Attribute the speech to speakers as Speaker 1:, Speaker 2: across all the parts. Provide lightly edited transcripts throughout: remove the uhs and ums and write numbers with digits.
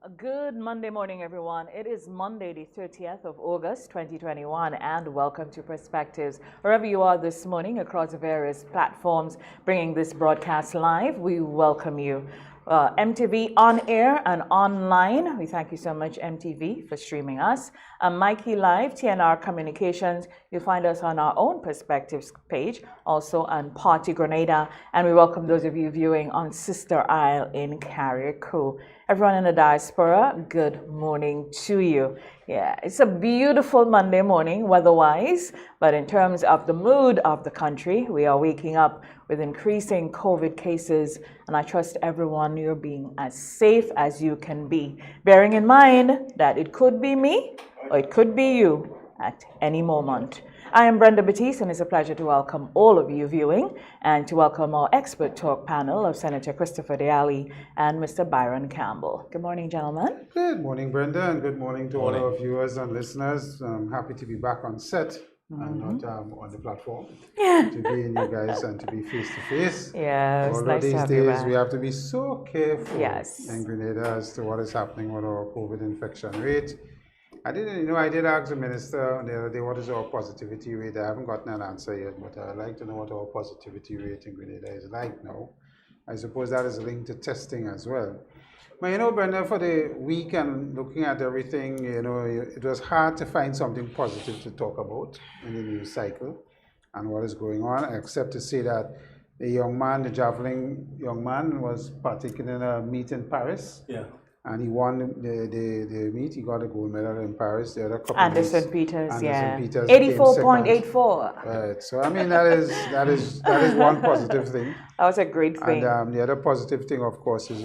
Speaker 1: Good Monday morning, everyone. It is Monday, the 30th of August, 2021, and welcome to Perspectives. Wherever you are this morning across the various platforms bringing this broadcast live, we welcome you. MTV on air and online. We thank you so much, MTV, for streaming us. Mikey Live, TNR Communications. You'll find us on our own Perspectives page, also on Partygrenada. And we welcome those of you viewing on Sister Isle in Carriacou. Everyone in the diaspora, good morning to you. Yeah, it's a beautiful Monday morning weather-wise, but in terms of the mood of the country, we are waking up with increasing COVID cases, and I trust everyone you're being as safe as you can be, bearing in mind that it could be me or it could be you at any moment. I am Brenda Baptiste, and it's a pleasure to welcome all of you viewing and to welcome our expert talk panel of Senator Christopher Allie and Mr. Byron Campbell. Good morning, gentlemen.
Speaker 2: Good morning, Brenda, and good morning to all our viewers and listeners. I'm happy to be back on set and not on the platform, to be in you guys and to be face to face.
Speaker 1: Yes,
Speaker 2: although
Speaker 1: nice
Speaker 2: these
Speaker 1: to have you
Speaker 2: days
Speaker 1: back.
Speaker 2: we have to be so careful
Speaker 1: Yes.
Speaker 2: in Grenada as to what is happening with our COVID infection rate. I did ask the minister the other day what is our positivity rate. I haven't gotten an answer yet, but I'd like to know what our positivity rate in Grenada is like now. I suppose that is linked to testing as well. But Brenda, for the week and looking at everything, it was hard to find something positive to talk about in the news cycle and what is going on, except to say that the javelin young man was partaking in a meet in Paris.
Speaker 3: Yeah.
Speaker 2: And he won the meet. He got a gold medal in Paris. The other couple
Speaker 1: Anderson Peters,
Speaker 2: Anderson Peters
Speaker 1: 84.84.
Speaker 2: Right. So I mean that is one positive thing.
Speaker 1: That was a great thing.
Speaker 2: And the other positive thing, of course, is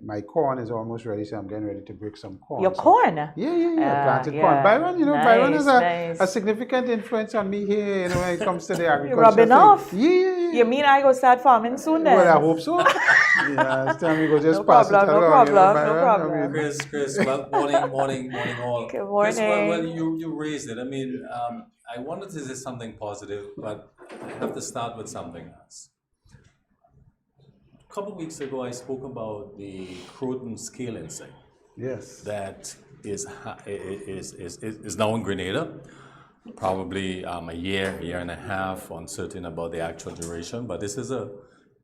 Speaker 2: my corn is almost ready, so I'm getting ready to break some corn.
Speaker 1: Your corn?
Speaker 2: Yeah. Planted
Speaker 1: yeah.
Speaker 2: corn. Byron,
Speaker 1: Nice,
Speaker 2: Byron is
Speaker 1: nice.
Speaker 2: a significant influence on me here. When it comes to the agriculture.
Speaker 1: You're rubbing
Speaker 2: thing.
Speaker 1: off.
Speaker 2: Yeah.
Speaker 1: You mean I go start farming soon then?
Speaker 2: Well, I hope so. Yeah, it's time we go just
Speaker 1: No
Speaker 2: pass
Speaker 1: problem,
Speaker 2: it
Speaker 1: no
Speaker 2: along.
Speaker 1: problem,
Speaker 2: Byron.
Speaker 1: no problem.
Speaker 2: I mean,
Speaker 3: Chris, well, morning all.
Speaker 1: Good morning.
Speaker 3: Chris, well, you raised it. I mean, I wanted to say something positive, but I have to start with something else. A couple of weeks ago, I spoke about the Croton scale insect
Speaker 2: yes.
Speaker 3: that is now in Grenada. Probably a year and a half, uncertain about the actual duration, but this is a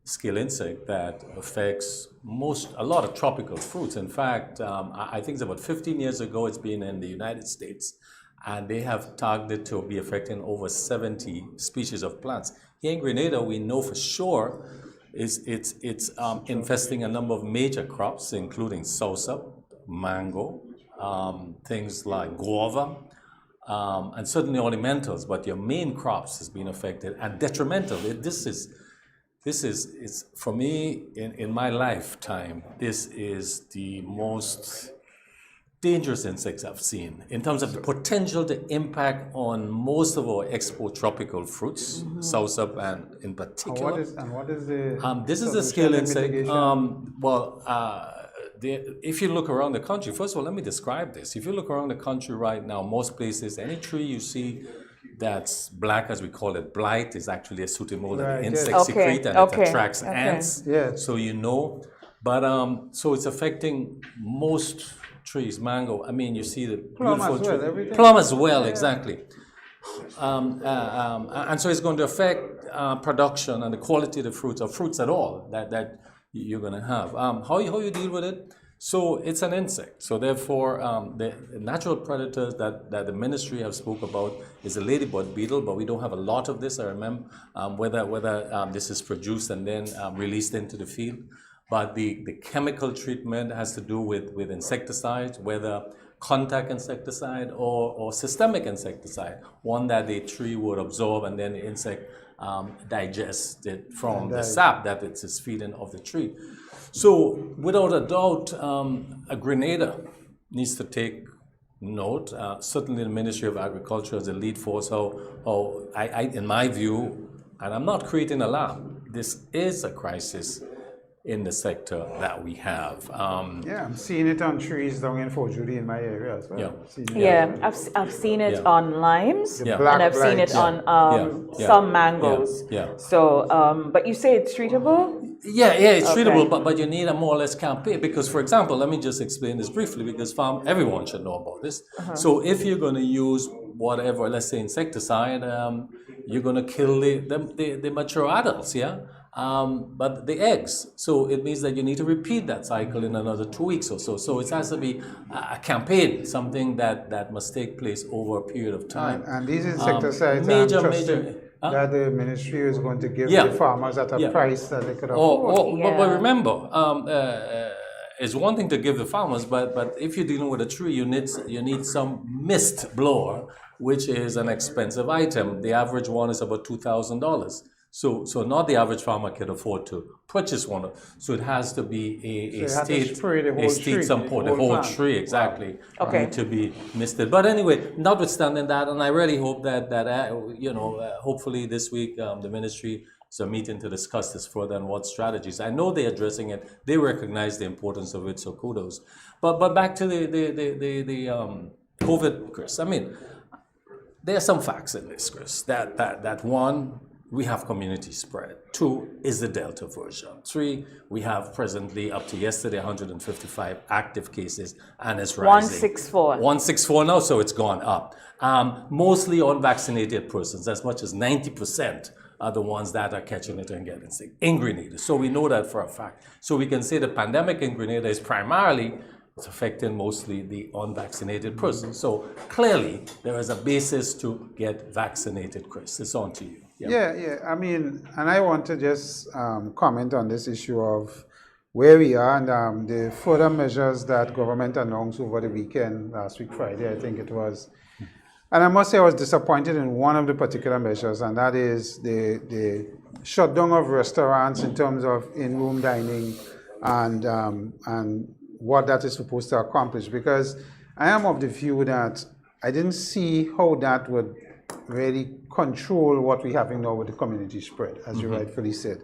Speaker 3: scale insect that affects a lot of tropical fruits. In fact, I think it's about 15 years ago it's been in the United States, and they have targeted to be affecting over 70 species of plants. Here in Grenada, we know for sure it's infesting a number of major crops, including soursop, mango, things like guava, and certainly ornamentals, but your main crops has been affected and detrimental. This is for me in my lifetime. This is the most dangerous insects I've seen in terms of the potential to impact on most of our export tropical fruits, soursop and in particular.
Speaker 2: And what is the?
Speaker 3: This is a scale insect.
Speaker 2: mitigation?
Speaker 3: If you look around the country, first of all, let me describe this. If you look around the country right now, most places, any tree you see that's black, as we call it, blight, is actually a pseudomode that the insects secrete and it attracts ants.
Speaker 2: Yes.
Speaker 3: So but so it's affecting most trees. Mango, I mean, you see the
Speaker 2: Plum
Speaker 3: beautiful
Speaker 2: as well,
Speaker 3: tree.
Speaker 2: everything.
Speaker 3: Plum as well, exactly. And so it's going to affect production and the quality of the fruits, or fruits at all, that you're going to have. How you deal with it? So it's an insect. So therefore, the natural predators that the ministry have spoke about is a ladybird beetle, but we don't have a lot of this. I remember whether this is produced and then released into the field. But the chemical treatment has to do with insecticides, whether contact insecticide or systemic insecticide, one that the tree would absorb and then the insect digests it from the sap that it's feeding of the tree. So without a doubt, Grenada needs to take note. Certainly the Ministry of Agriculture as a lead force, how in my view, and I'm not creating alarm, this is a crisis in the sector that we have.
Speaker 2: Yeah, I'm seeing it on trees down in Fort Judy in my area as well.
Speaker 3: Yeah.
Speaker 2: Seeing it.
Speaker 1: Yeah, I've seen it
Speaker 3: Yeah.
Speaker 1: on limes,
Speaker 3: Yeah.
Speaker 2: black
Speaker 1: and I've seen it
Speaker 2: blight.
Speaker 1: on
Speaker 3: Yeah.
Speaker 1: some mangoes.
Speaker 3: Yeah.
Speaker 1: So, but you say it's treatable?
Speaker 3: Yeah, it's
Speaker 1: Okay.
Speaker 3: treatable, but you need a more or less campaign because, for example, let me just explain this briefly because everyone should know about this. So if you're going to use whatever, let's say insecticide, you're going to kill the mature adults, yeah? But the eggs. So it means that you need to repeat that cycle in another 2 weeks or so. So it has to be a campaign, something that must take place over a period of time.
Speaker 2: And these insecticides,
Speaker 3: major-
Speaker 2: I'm trusting
Speaker 3: huh?
Speaker 2: that the ministry is going to give
Speaker 3: Yeah.
Speaker 2: the farmers at a
Speaker 3: Yeah.
Speaker 2: price that they could afford.
Speaker 3: But
Speaker 1: Yeah.
Speaker 3: remember, it's one thing to give the farmers, but if you're dealing with a tree, you need some mist blower, which is an expensive item. The average one is about $2,000. So not the average farmer can afford to purchase one. So it has to be
Speaker 2: So
Speaker 3: a
Speaker 2: you have to
Speaker 3: state,
Speaker 2: spray the whole tree,
Speaker 3: support,
Speaker 2: the
Speaker 3: the
Speaker 2: whole
Speaker 3: whole
Speaker 2: plant.
Speaker 3: tree, exactly.
Speaker 1: Okay.
Speaker 3: Need to be misted. But anyway, notwithstanding that, and I really hope that hopefully this week the ministry is a meeting to discuss this further and what strategies. I know they're addressing it. They recognize the importance of it. So kudos. But back to the COVID, Chris. I mean, there are some facts in this, Chris. That one, we have community spread. 2 is the Delta version. 3, we have presently up to yesterday 155 active cases and it's rising.
Speaker 1: 164.
Speaker 3: 164 now, so it's gone up. Mostly unvaccinated persons, as much as 90% are the ones that are catching it and getting sick in Grenada. So we know that for a fact. So we can say the pandemic in Grenada is primarily it's affecting mostly the unvaccinated persons. So clearly there is a basis to get vaccinated, Chris. It's on to you.
Speaker 2: Yeah. I mean, and I want to just comment on this issue of where we are and the further measures that government announced over the weekend, last week Friday, I think it was. And I must say I was disappointed in one of the particular measures, and that is the shutdown of restaurants in terms of in-room dining and what that is supposed to accomplish. Because I am of the view that I didn't see how that would really control what we're having now with the community spread, as you rightfully said.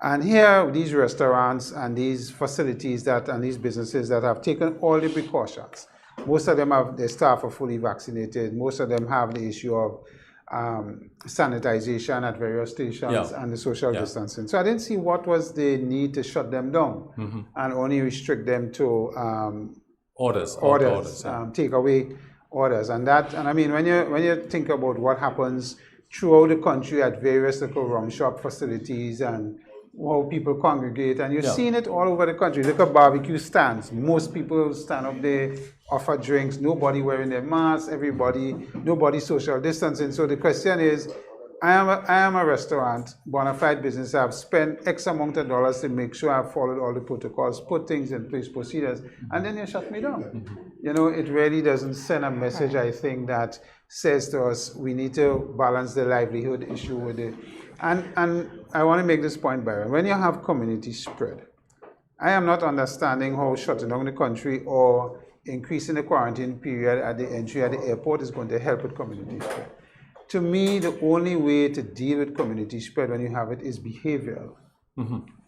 Speaker 2: And here, these restaurants and these facilities and these businesses that have taken all the precautions, most of them have their staff are fully vaccinated. Most of them have the issue of sanitization at various stations and the social distancing. So I didn't see what was the need to shut them down and only restrict them to
Speaker 3: orders,
Speaker 2: takeaway orders. And I mean, when you think about what happens throughout the country at various little rum shop facilities and how people congregate, and you're seeing it all over the country. Look at barbecue stands. Most people stand up there, offer drinks, nobody wearing their masks, nobody social distancing. So the question is, I am a restaurant, bona fide business. I've spent X amount of dollars to make sure I've followed all the protocols, put things in place, procedures, and then you shut me down. You know, it really doesn't send a message, I think, that says to us we need to balance the livelihood issue with it. And I want to make this point, Byron. When you have community spread, I am not understanding how shutting down the country or increasing the quarantine period at the entry at the airport is going to help with community spread. To me, the only way to deal with community spread when you have it is behavioral.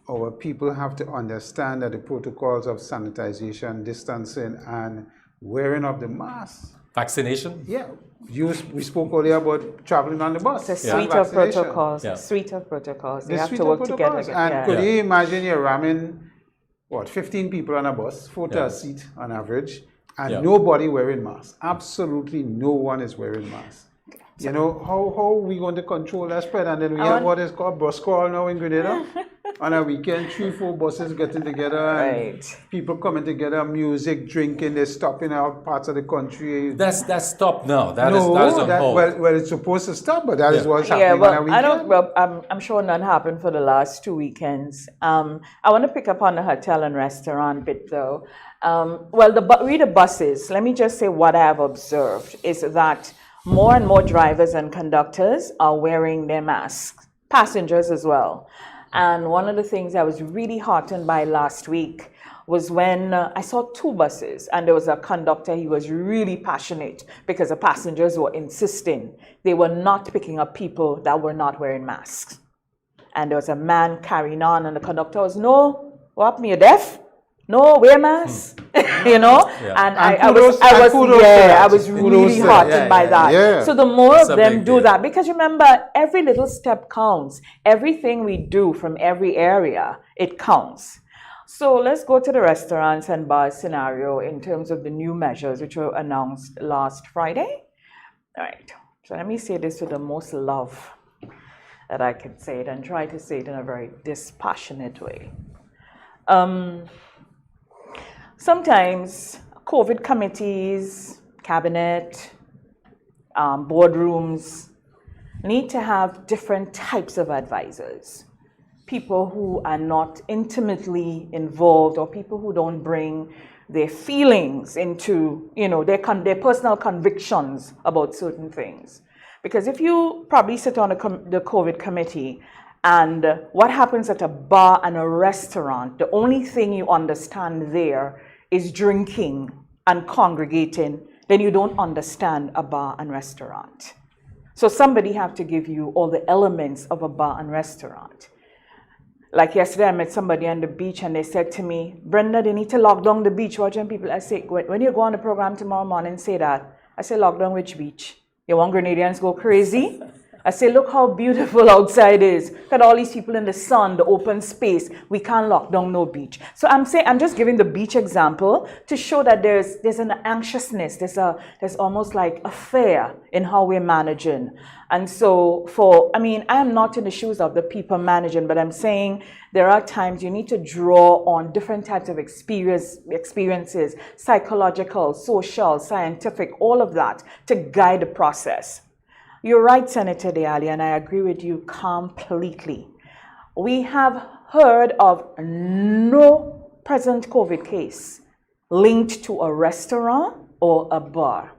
Speaker 2: Our people have to understand that the protocols of sanitization, distancing, and wearing of the mask.
Speaker 3: Vaccination?
Speaker 2: Yeah. We spoke earlier about traveling on the bus.
Speaker 1: It's a suite of protocols. Suite of protocols. They have to work together.
Speaker 2: And could you imagine you're ramming, 15 people on a bus, 4 to a seat on average, and nobody wearing masks? Absolutely no one is wearing masks. You know, how are we going to control that spread? And then we have what is called bus crawl now in Grenada. On a weekend, 3-4 buses getting together and people coming together, music, drinking, they're stopping out parts of the country.
Speaker 3: That's stopped now. That is on hold.
Speaker 2: Well, it's supposed to stop, but that is what's happening on a weekend.
Speaker 1: I'm sure none happened for the last 2 weekends. I want to pick up on the hotel and restaurant bit though. Read the buses. Let me just say what I have observed is that more and more drivers and conductors are wearing their masks, passengers as well. And one of the things I was really heartened by last week was when I saw 2 buses and there was a conductor. He was really passionate because the passengers were insisting they were not picking up people that were not wearing masks. And there was a man carrying on and the conductor was, no, What, me, you deaf? No, wear mask. You know?
Speaker 3: Yeah.
Speaker 1: And
Speaker 2: And kudos
Speaker 1: I
Speaker 2: to
Speaker 1: was
Speaker 2: that.
Speaker 1: really
Speaker 2: Kudos to that.
Speaker 1: heartened by that.
Speaker 2: Yeah.
Speaker 1: So the more
Speaker 3: It's
Speaker 1: of
Speaker 3: a
Speaker 1: them
Speaker 3: big
Speaker 1: do
Speaker 3: deal.
Speaker 1: that, because remember, every little step counts. Everything we do from every area, it counts. So let's go to the restaurants and bars scenario in terms of the new measures which were announced last Friday. All right. So let me say this with the most love that I can say it and try to say it in a very dispassionate way. Sometimes COVID committees, cabinet, boardrooms need to have different types of advisors. People who are not intimately involved or people who don't bring their feelings into, their personal convictions about certain things. Because if you probably sit on the COVID committee and what happens at a bar and a restaurant, the only thing you understand there is drinking and congregating, then you don't understand a bar and restaurant. So somebody have to give you all the elements of a bar and restaurant. Like yesterday, I met somebody on the beach and they said to me, Brenda, they need to lock down the beach. Watching people, I say, when you go on the program tomorrow morning, say that. I say, lock down which beach? You want Grenadians go crazy? I say, look how beautiful outside is. Look at all these people in the sun, the open space. We can't lock down no beach. So I'm just giving the beach example to show that there's an anxiousness. There's almost like a fear in how we're managing. And so I am not in the shoes of the people managing, but I'm saying there are times you need to draw on different types of experiences, psychological, social, scientific, all of that to guide the process. You're right, Senator Allie, and I agree with you completely. We have heard of no present COVID case linked to a restaurant or a bar.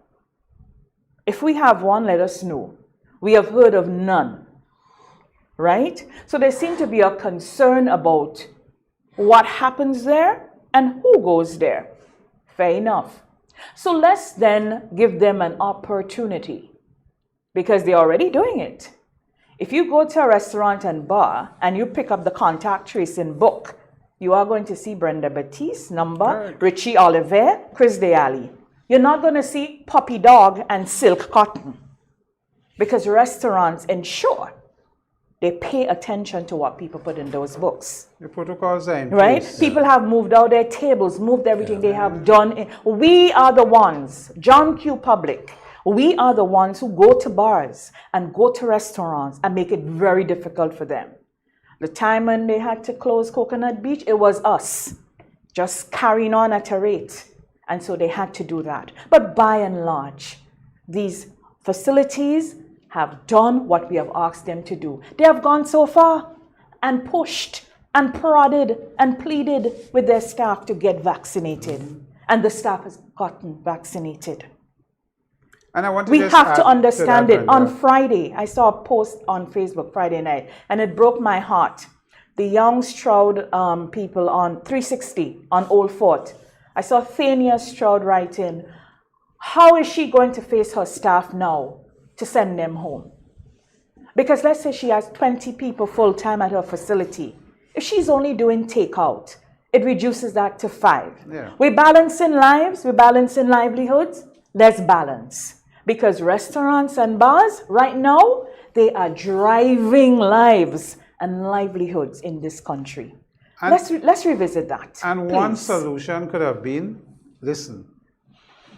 Speaker 1: If we have one, let us know. We have heard of none, right? So there seems to be a concern about what happens there and who goes there. Fair enough. So let's then give them an opportunity, because they're already doing it. If you go to a restaurant and bar and you pick up the contact tracing book, you are going to see Brenda Baptiste, number, Richie Oliver, Chris Allie. You're not going to see Puppy Dog and Silk Cotton, because restaurants ensure they pay attention to what people put in those books.
Speaker 2: The protocols are in
Speaker 1: Right?
Speaker 2: place.
Speaker 1: People have moved out their tables, moved everything they have done. We are the ones, John Q. Public, we are the ones who go to bars and go to restaurants and make it very difficult for them. The time when they had to close Coconut Beach, it was us just carrying on at a rate. And so they had to do that. But by and large, these facilities have done what we have asked them to do. They have gone so far and pushed and prodded and pleaded with their staff to get vaccinated. And the staff has gotten vaccinated.
Speaker 2: And I want to
Speaker 1: We
Speaker 2: just
Speaker 1: have
Speaker 2: add
Speaker 1: to understand
Speaker 2: that,
Speaker 1: it. On
Speaker 2: Brenda.
Speaker 1: Friday, I saw a post on Facebook Friday night, and it broke my heart. The young Stroud people on 360 on Old Fort. I saw Thania Stroud writing, how is she going to face her staff now to send them home? Because let's say she has 20 people full-time at her facility. If she's only doing takeout, it reduces that to 5.
Speaker 2: Yeah.
Speaker 1: We're balancing lives, we're balancing livelihoods. Let's balance. Because restaurants and bars, right now, they are driving lives and livelihoods in this country.
Speaker 2: And-
Speaker 1: Let's revisit that.
Speaker 2: And one
Speaker 1: please.
Speaker 2: solution could have been, listen,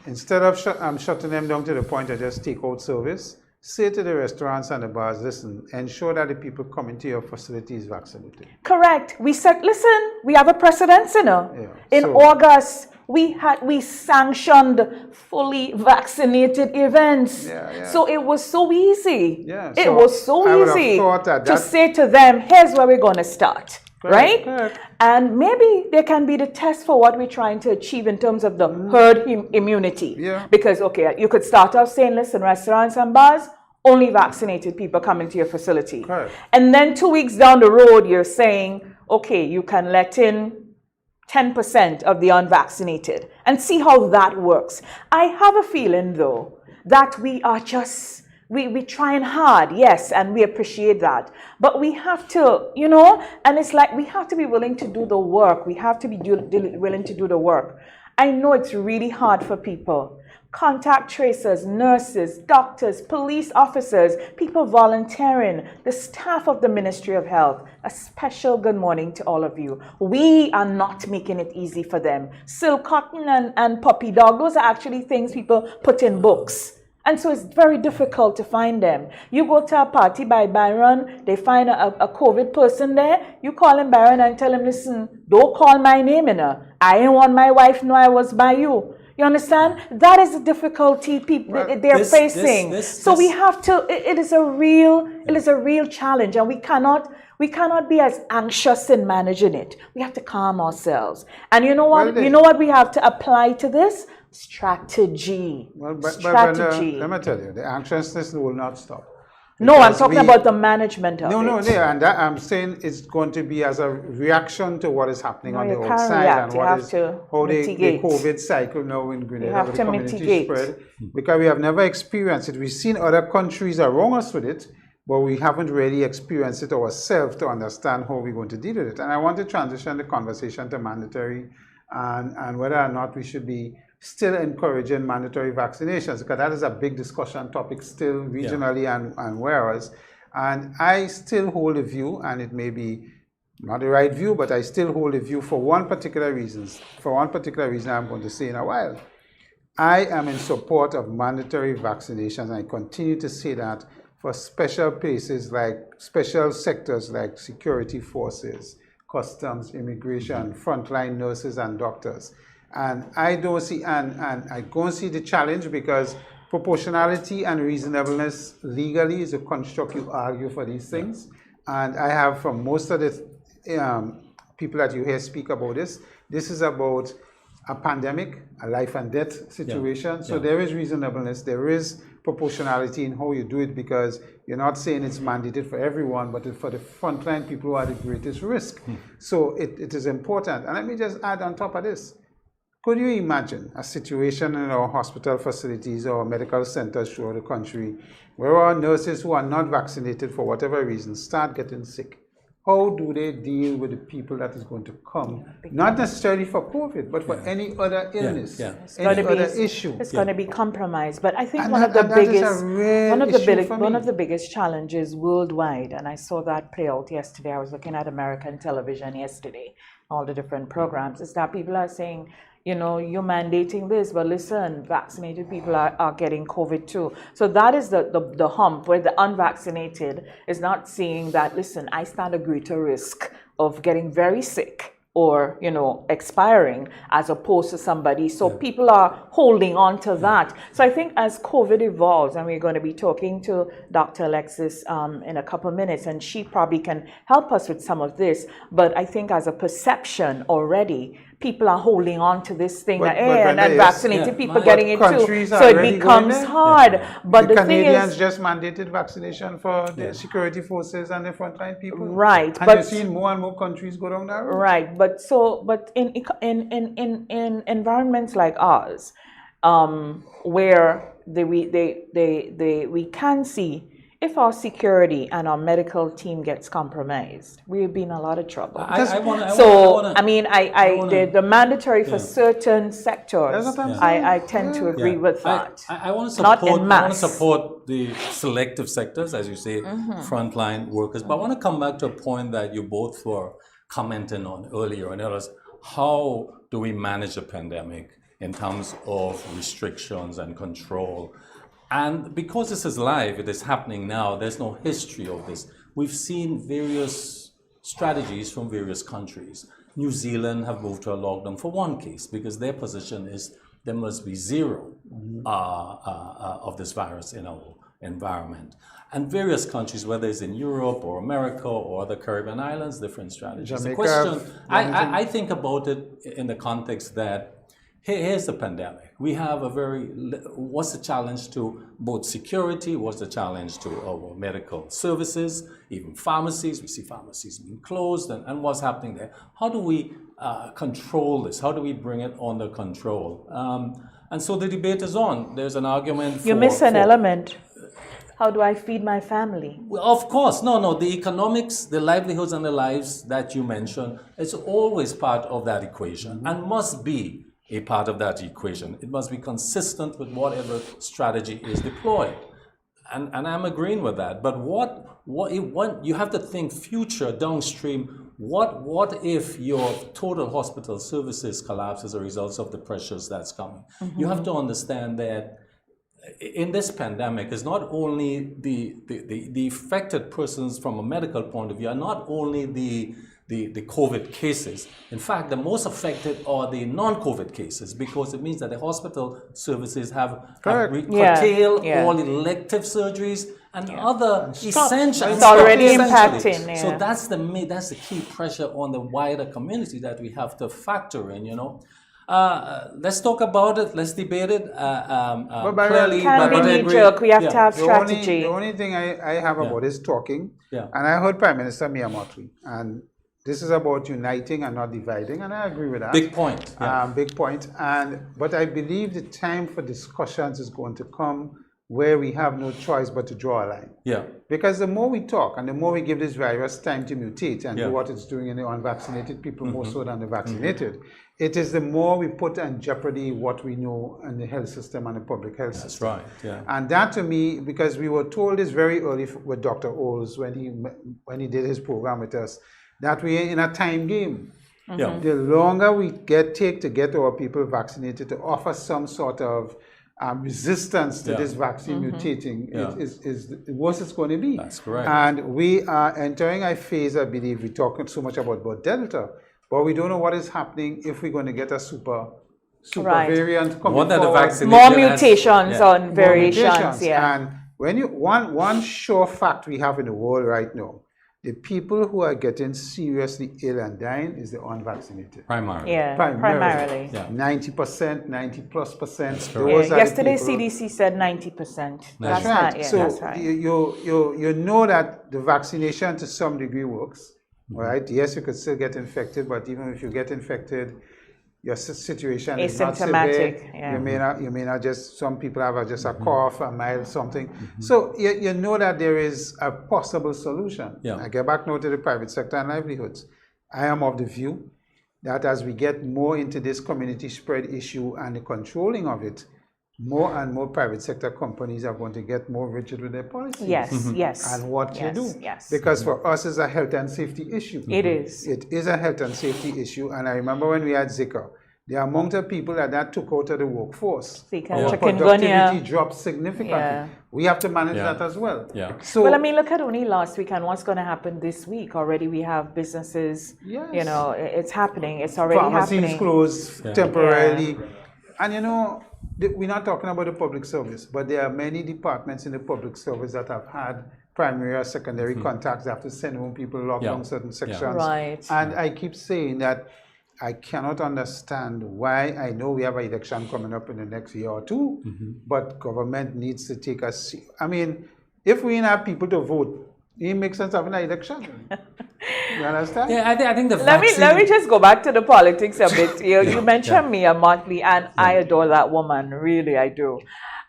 Speaker 2: instead of shutting them down to the point of just takeout service, say to the restaurants and the bars, listen, ensure that the people coming to your facility is vaccinated.
Speaker 1: Correct. We said, listen, we have a precedence,
Speaker 2: Yeah,
Speaker 1: In
Speaker 2: so-
Speaker 1: August, we sanctioned fully vaccinated events.
Speaker 2: Yeah.
Speaker 1: So it was so easy.
Speaker 2: Yeah,
Speaker 1: It
Speaker 2: so
Speaker 1: was so
Speaker 2: I would have
Speaker 1: easy
Speaker 2: thought that
Speaker 1: to
Speaker 2: that-
Speaker 1: say to them, here's where we're going to start.
Speaker 2: Correct,
Speaker 1: Right?
Speaker 2: correct.
Speaker 1: And maybe there can be the test for what we're trying to achieve in terms of the herd immunity.
Speaker 2: Yeah.
Speaker 1: Because, okay, you could start off saying, listen, restaurants and bars, only vaccinated people come into your facility.
Speaker 2: Correct.
Speaker 1: And then 2 weeks down the road, you're saying, okay, you can let in 10% of the unvaccinated and see how that works. I have a feeling, though, that we we're trying hard, yes, and we appreciate that. But we have to, and it's like we have to be willing to do the work. We have to be willing to do the work. I know it's really hard for people. Contact tracers, nurses, doctors, police officers, people volunteering, the staff of the Ministry of Health. A special good morning to all of you. We are not making it easy for them. Silk cotton and puppy dog, those are actually things people put in books. And so it's very difficult to find them. You go to a party by Byron, they find a COVID person there, you call him Byron and tell him, listen, don't call my name in her. I ain't want my wife know I was by you. You understand? That is the difficulty people they're facing. We have to. It is a real challenge, and we cannot be as anxious in managing it. We have to calm ourselves. And you know what? You know what we have to apply to this? Strategy. Strategy.
Speaker 2: Let me tell you, the anxiousness will not stop.
Speaker 1: No, I'm talking about the management of it.
Speaker 2: And I'm saying it's going to be as a reaction to what is happening on the outside and how the COVID cycle now in Grenada with the community spread. Because we have never experienced it. We've seen other countries around us with it, but we haven't really experienced it ourselves to understand how we're going to deal with it. And I want to transition the conversation to mandatory and whether or not we should be still encouraging mandatory vaccinations, because that is a big discussion topic still regionally and whereas. And I still hold a view, and it may be not the right view, but I still hold a view for one particular reason. For one particular reason I'm going to say in a while. I am in support of mandatory vaccinations, and I continue to say that for special places like special sectors like security forces, customs, immigration, frontline nurses and doctors. And I don't see, and I don't see the challenge, because proportionality and reasonableness legally is a construct you argue for these things. And I have, from most of the people that you hear speak about this is about a pandemic, a life and death situation. So there is reasonableness, there is proportionality in how you do it, because you're not saying it's mandated for everyone, but for the frontline people who are the greatest risk. So it is important. And let me just add on top of this. Could you imagine a situation in our hospital facilities or medical centers throughout the country where our nurses who are not vaccinated for whatever reason start getting sick? How do they deal with the people that is going to come? Not necessarily for COVID, but for any other illness, any other issue.
Speaker 1: It's going to be compromised. But I think one of the biggest challenges worldwide, and I saw that play out yesterday. I was looking at American television yesterday, all the different programs, is that people are saying, you're mandating this, but listen, vaccinated people are getting COVID too. So that is the hump where the unvaccinated is not seeing that, listen, I stand a greater risk of getting very sick or, expiring as opposed to somebody. So people are holding on to that. So I think as COVID evolves, and we're going to be talking to Dr. Alexis in a couple of minutes, and she probably can help us with some of this. But I think as a perception already, people are holding on to this thing, and vaccinated people getting it too. So it becomes hard. But the
Speaker 2: Canadians just mandated vaccination for the security forces and the frontline people.
Speaker 1: Right.
Speaker 2: And you're seeing more and more countries go down that road.
Speaker 1: Right. But in environments like ours, where we can see if our security and our medical team gets compromised, we'll be in a lot of trouble. The mandatory for certain sectors, I tend to agree with that.
Speaker 3: I want to
Speaker 1: support, not in mass.
Speaker 3: I want to support the selective sectors, as you say, frontline workers. But I want to come back to a point that you both were commenting on earlier, and that was, how do we manage a pandemic in terms of restrictions and control? And because this is live, it is happening now, there's no history of this. We've seen various strategies from various countries. New Zealand have moved to a lockdown for one case because their position is there must be zero of this virus in our environment. And various countries, whether it's in Europe or America or the Caribbean islands, different strategies.
Speaker 2: Jamaica,
Speaker 3: the question, I think about it in the context that here's the pandemic. We have what's the challenge to both security, what's the challenge to our medical services, even pharmacies. We see pharmacies being closed, and what's happening there. How do we control this? How do we bring it under control? And so the debate is on. There's an argument for...
Speaker 1: You miss an element. How do I feed my family?
Speaker 3: Well, of course, no, the economics, the livelihoods and the lives that you mentioned, is always part of that equation and must be a part of that equation. It must be consistent with whatever strategy is deployed. And I'm agreeing with that. But what you have to think future, downstream. What if your total hospital services collapse as a result of the pressures that's coming? You have to understand that in this pandemic, it's not only the affected persons from a medical point of view, are not only the COVID cases. In fact, the most affected are the non-COVID cases, because it means that the hospital services have curtailed all elective surgeries and other essential.
Speaker 1: It's already impacting. Yeah.
Speaker 3: So that's the key pressure on the wider community that we have to factor in. Let's talk about it. Let's debate it clearly.
Speaker 1: Can't be knee-jerk. We have to have strategy.
Speaker 2: The only thing I have about is talking.
Speaker 3: Yeah.
Speaker 2: And I heard Prime Minister Miyamotri, and this is about uniting and not dividing, and I agree with that.
Speaker 3: Big point. Yeah.
Speaker 2: Big point. But I believe the time for discussions is going to come where we have no choice but to draw a line.
Speaker 3: Yeah.
Speaker 2: Because the more we talk and the more we give this virus time to mutate and do what it's doing in the unvaccinated people more so than the vaccinated, it is the more we put in jeopardy what we know in the health system and the public health system.
Speaker 3: That's right. Yeah.
Speaker 2: And that to me, because we were told this very early with Dr. Oles when he did his program with us, that we are in a time game.
Speaker 3: Yeah.
Speaker 2: The longer we take to get our people vaccinated, to offer some sort of resistance to this vaccine mutating, is the worse it's going to be.
Speaker 3: That's correct.
Speaker 2: And we are entering a phase, I believe, we're talking so much about Delta, but we don't know what is happening if we're going to get a super variant coming forward.
Speaker 1: More mutations on variations. Yeah.
Speaker 2: And when one sure fact we have in the world right now, the people who are getting seriously ill and dying is the unvaccinated.
Speaker 3: Primarily.
Speaker 1: Yeah, primarily.
Speaker 3: Yeah.
Speaker 2: 90%, 90+%.
Speaker 1: Yesterday CDC said 90%.
Speaker 2: That's right. That's right. You know that the vaccination to some degree works, right? Yes, you could still get infected, but even if you get infected, your situation is not severe.
Speaker 1: Yeah.
Speaker 2: You may not just, some people have just a cough, a mild something. So you know that there is a possible solution.
Speaker 3: Yeah.
Speaker 2: I get back now to the private sector and livelihoods. I am of the view that as we get more into this community spread issue and the controlling of it, more and more private sector companies are going to get more rigid with their policies.
Speaker 1: Yes.
Speaker 2: And what you do.
Speaker 1: Yes.
Speaker 2: Because for us, it's a health and safety issue.
Speaker 1: It is.
Speaker 2: It is a health and safety issue. And I remember when we had Zika, the amount of people that took out of the workforce, our productivity dropped significantly. Yeah. We have to manage that as well.
Speaker 3: Yeah.
Speaker 2: So,
Speaker 1: well, I mean, look at only last week and what's going to happen this week. Already we have businesses, it's happening. It's already happening.
Speaker 2: Pharmacies closed temporarily. And we're not talking about the public service, but there are many departments in the public service that have had primary or secondary contacts. They have to send home people, lock down certain sections.
Speaker 1: Right.
Speaker 2: And I keep saying that I cannot understand why. I know we have an election coming up in the next year or two, but government needs to take us. I mean, if we have people to vote, it makes sense having an election. You understand?
Speaker 3: Yeah, I think the
Speaker 1: vaccine... Let me just go back to the politics a bit. You mentioned Mia Motley, and I adore that woman. Really, I do.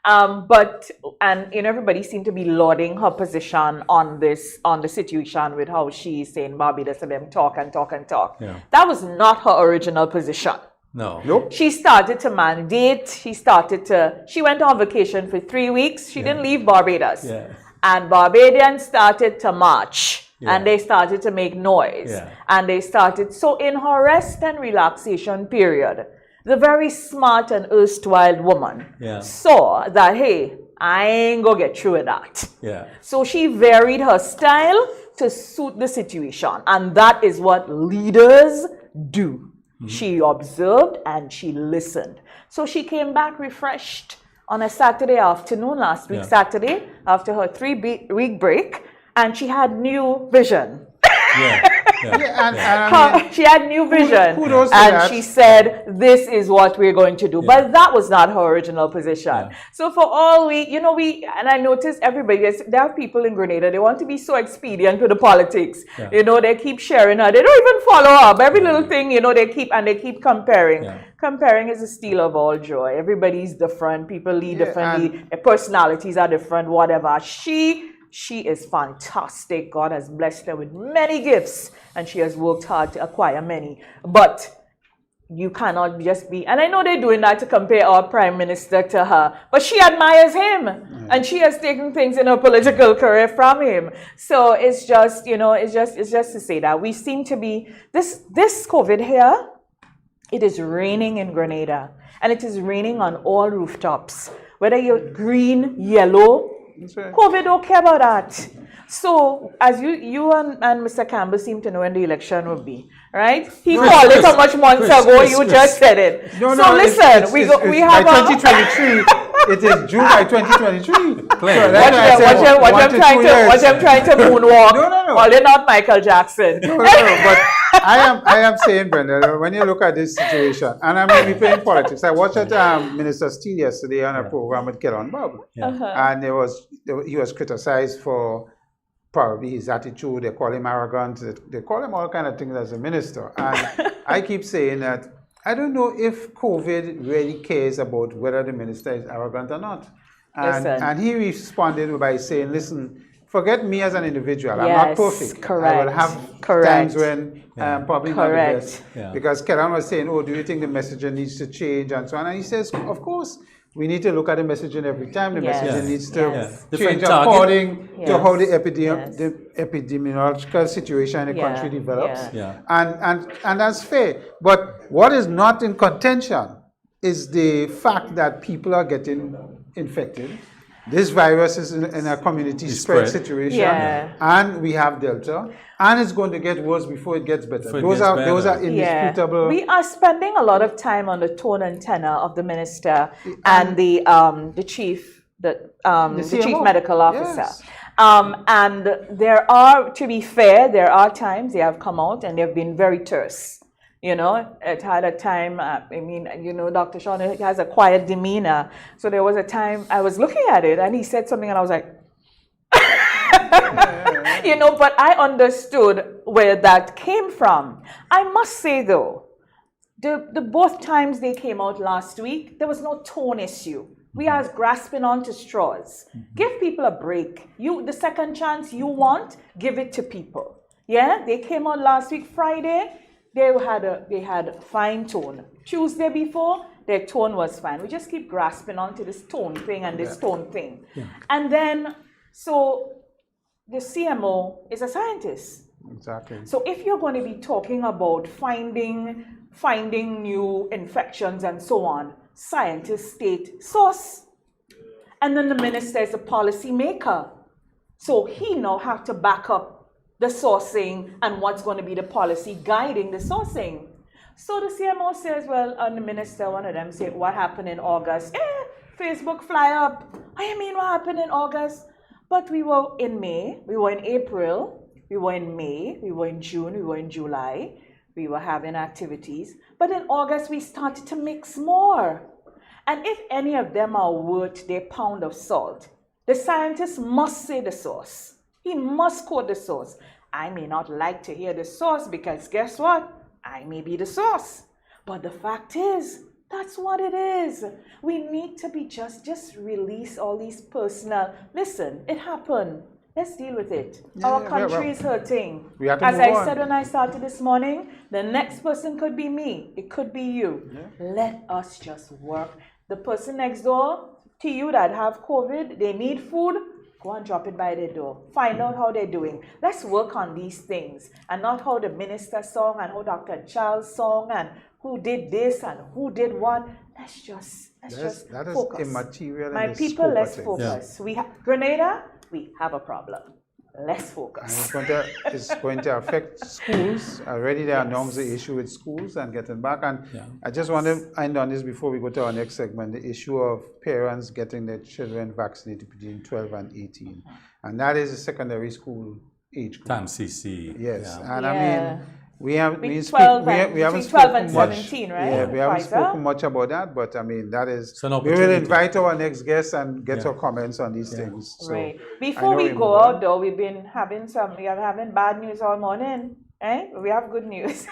Speaker 1: Everybody seemed to be lauding her position on the situation with how she's saying Barbados and them talk and talk and talk.
Speaker 3: Yeah.
Speaker 1: That was not her original position.
Speaker 3: No.
Speaker 2: Nope.
Speaker 1: She started to mandate. She went on vacation for 3 weeks. She didn't leave Barbados.
Speaker 3: Yeah.
Speaker 1: And Barbadians started to march. Yeah. And they started to make noise.
Speaker 3: Yeah.
Speaker 1: And they started. So in her rest and relaxation period, the very smart and erstwhile woman saw that, hey, I ain't gonna get through with that.
Speaker 3: Yeah.
Speaker 1: So she varied her style to suit the situation. And that is what leaders do. She observed and she listened. So she came back refreshed on a Saturday afternoon last week, Saturday, after her 3-week break, and she had new vision.
Speaker 2: I mean,
Speaker 1: She had new vision,
Speaker 2: kudos to
Speaker 1: and
Speaker 2: that.
Speaker 1: she said, "This is what we're going to do." But that was not her original position. So for all and I noticed everybody. There are people in Grenada. They want to be so expedient with the politics. They keep sharing her. They don't even follow up. Every little thing, they keep comparing. Comparing is a steal of all joy. Everybody's different. People lead differently. Personalities are different. Whatever. She is fantastic. God has blessed her with many gifts, and she has worked hard to acquire many. But you cannot just be, and I know they're doing that to compare our prime minister to her, but she admires him, and she has taken things in her political career from him. So it's just, it's just to say that we seem to be, this COVID here, it is raining in Grenada, and it is raining on all rooftops, whether you're green, yellow, COVID don't care about that. So, as you and Mr. Campbell seem to know when the election will be, right? He called it how much months ago, you just said it.
Speaker 2: No,
Speaker 1: listen, we have
Speaker 2: by 2023, it is June by 2023.
Speaker 1: Watch them trying to moonwalk.
Speaker 2: No.
Speaker 1: Well, they're not Michael Jackson.
Speaker 2: No, but I am saying, Brenda, when you look at this situation, and I'm going to be playing politics. I watched Minister Steele yesterday on a program with Kelon Bob, and he was criticized for probably his attitude. They call him arrogant. They call him all kind of things as a minister. And I keep saying that I don't know if COVID really cares about whether the minister is arrogant or not. And he responded by saying, listen, forget me as an individual. I'm not perfect.
Speaker 1: Correct.
Speaker 2: I will have times when I'm probably not the best. Because Kellan was saying, do you think the messaging needs to change and so on? And he says, of course, we need to look at the messaging every time. The messaging needs to change according to how the epidemiological situation in the country develops. And that's fair. But what is not in contention is the fact that people are getting infected. This virus is in a community spread situation, and we have Delta, and it's going to get worse before it gets better. Those are indisputable.
Speaker 1: We are spending a lot of time on the tone and tenor of the minister and the chief medical officer. And there are, to be fair, there are times they have come out and they've been very terse. It had a time, Dr. Sean has a quiet demeanor. So there was a time I was looking at it and he said something and I was like, but I understood where that came from. I must say though, the both times they came out last week, there was no tone issue. We are grasping onto straws. Give people a break. The second chance you want, give it to people. Yeah, they came out last week, Friday. They had fine tone. Tuesday before, their tone was fine. We just keep grasping onto this tone thing and this tone thing. And then, so the CMO is a scientist.
Speaker 2: Exactly.
Speaker 1: So if you're going to be talking about finding new infections and so on, scientists state source. And then the minister is a policy maker. So he now have to back up the sourcing and what's going to be the policy guiding the sourcing. So the CMO says, well, and the minister, one of them said, what happened in August? Facebook fly up. I mean, what happened in August? But we were in May, we were in April, we were in May, we were in June, we were in July. We were having activities. But in August, we started to mix more. And if any of them are worth their pound of salt, the scientist must say the source. He must quote the source. I may not like to hear the source because guess what? I may be the source. But the fact is, that's what it is. We need to be just release all these personal. Listen, it happened. Let's deal with it. Our country is hurting. As I said when I started this morning, the next person could be me. It could be you. Let us just work. The person next door to you that have COVID, they need food. Go and drop it by their door. Find out how they're doing. Let's work on these things and not how the minister song and how Dr. Charles song and who did this and who did what. Let's just focus.
Speaker 2: Immaterial.
Speaker 1: My people, let's focus. Grenada, we have a problem. Let's focus.
Speaker 2: And it's going to affect schools. Already they announced the issue with schools and getting back. And I just want to end on this before we go to our next segment, the issue of parents getting their children vaccinated between 12 and 18. And that is a secondary school age group.
Speaker 3: Times CC.
Speaker 2: Yes,
Speaker 3: Yeah.
Speaker 2: and I
Speaker 1: Yeah.
Speaker 2: mean, we haven't
Speaker 1: Between
Speaker 2: we
Speaker 1: 12
Speaker 2: haven't
Speaker 1: between 12
Speaker 2: spoken
Speaker 1: and
Speaker 2: much.
Speaker 1: 17, right?
Speaker 2: Yeah, we haven't
Speaker 1: Pfizer?
Speaker 2: spoken much about that, but I mean, that is.
Speaker 3: It's an
Speaker 2: We will
Speaker 3: opportunity.
Speaker 2: invite our next guest and get
Speaker 3: Yeah.
Speaker 2: her comments on these things. So
Speaker 1: Right.
Speaker 2: I
Speaker 1: Before
Speaker 2: know
Speaker 1: we
Speaker 2: we
Speaker 1: go
Speaker 2: move on.
Speaker 1: out, though, we are having bad news all morning. Eh? We have good news.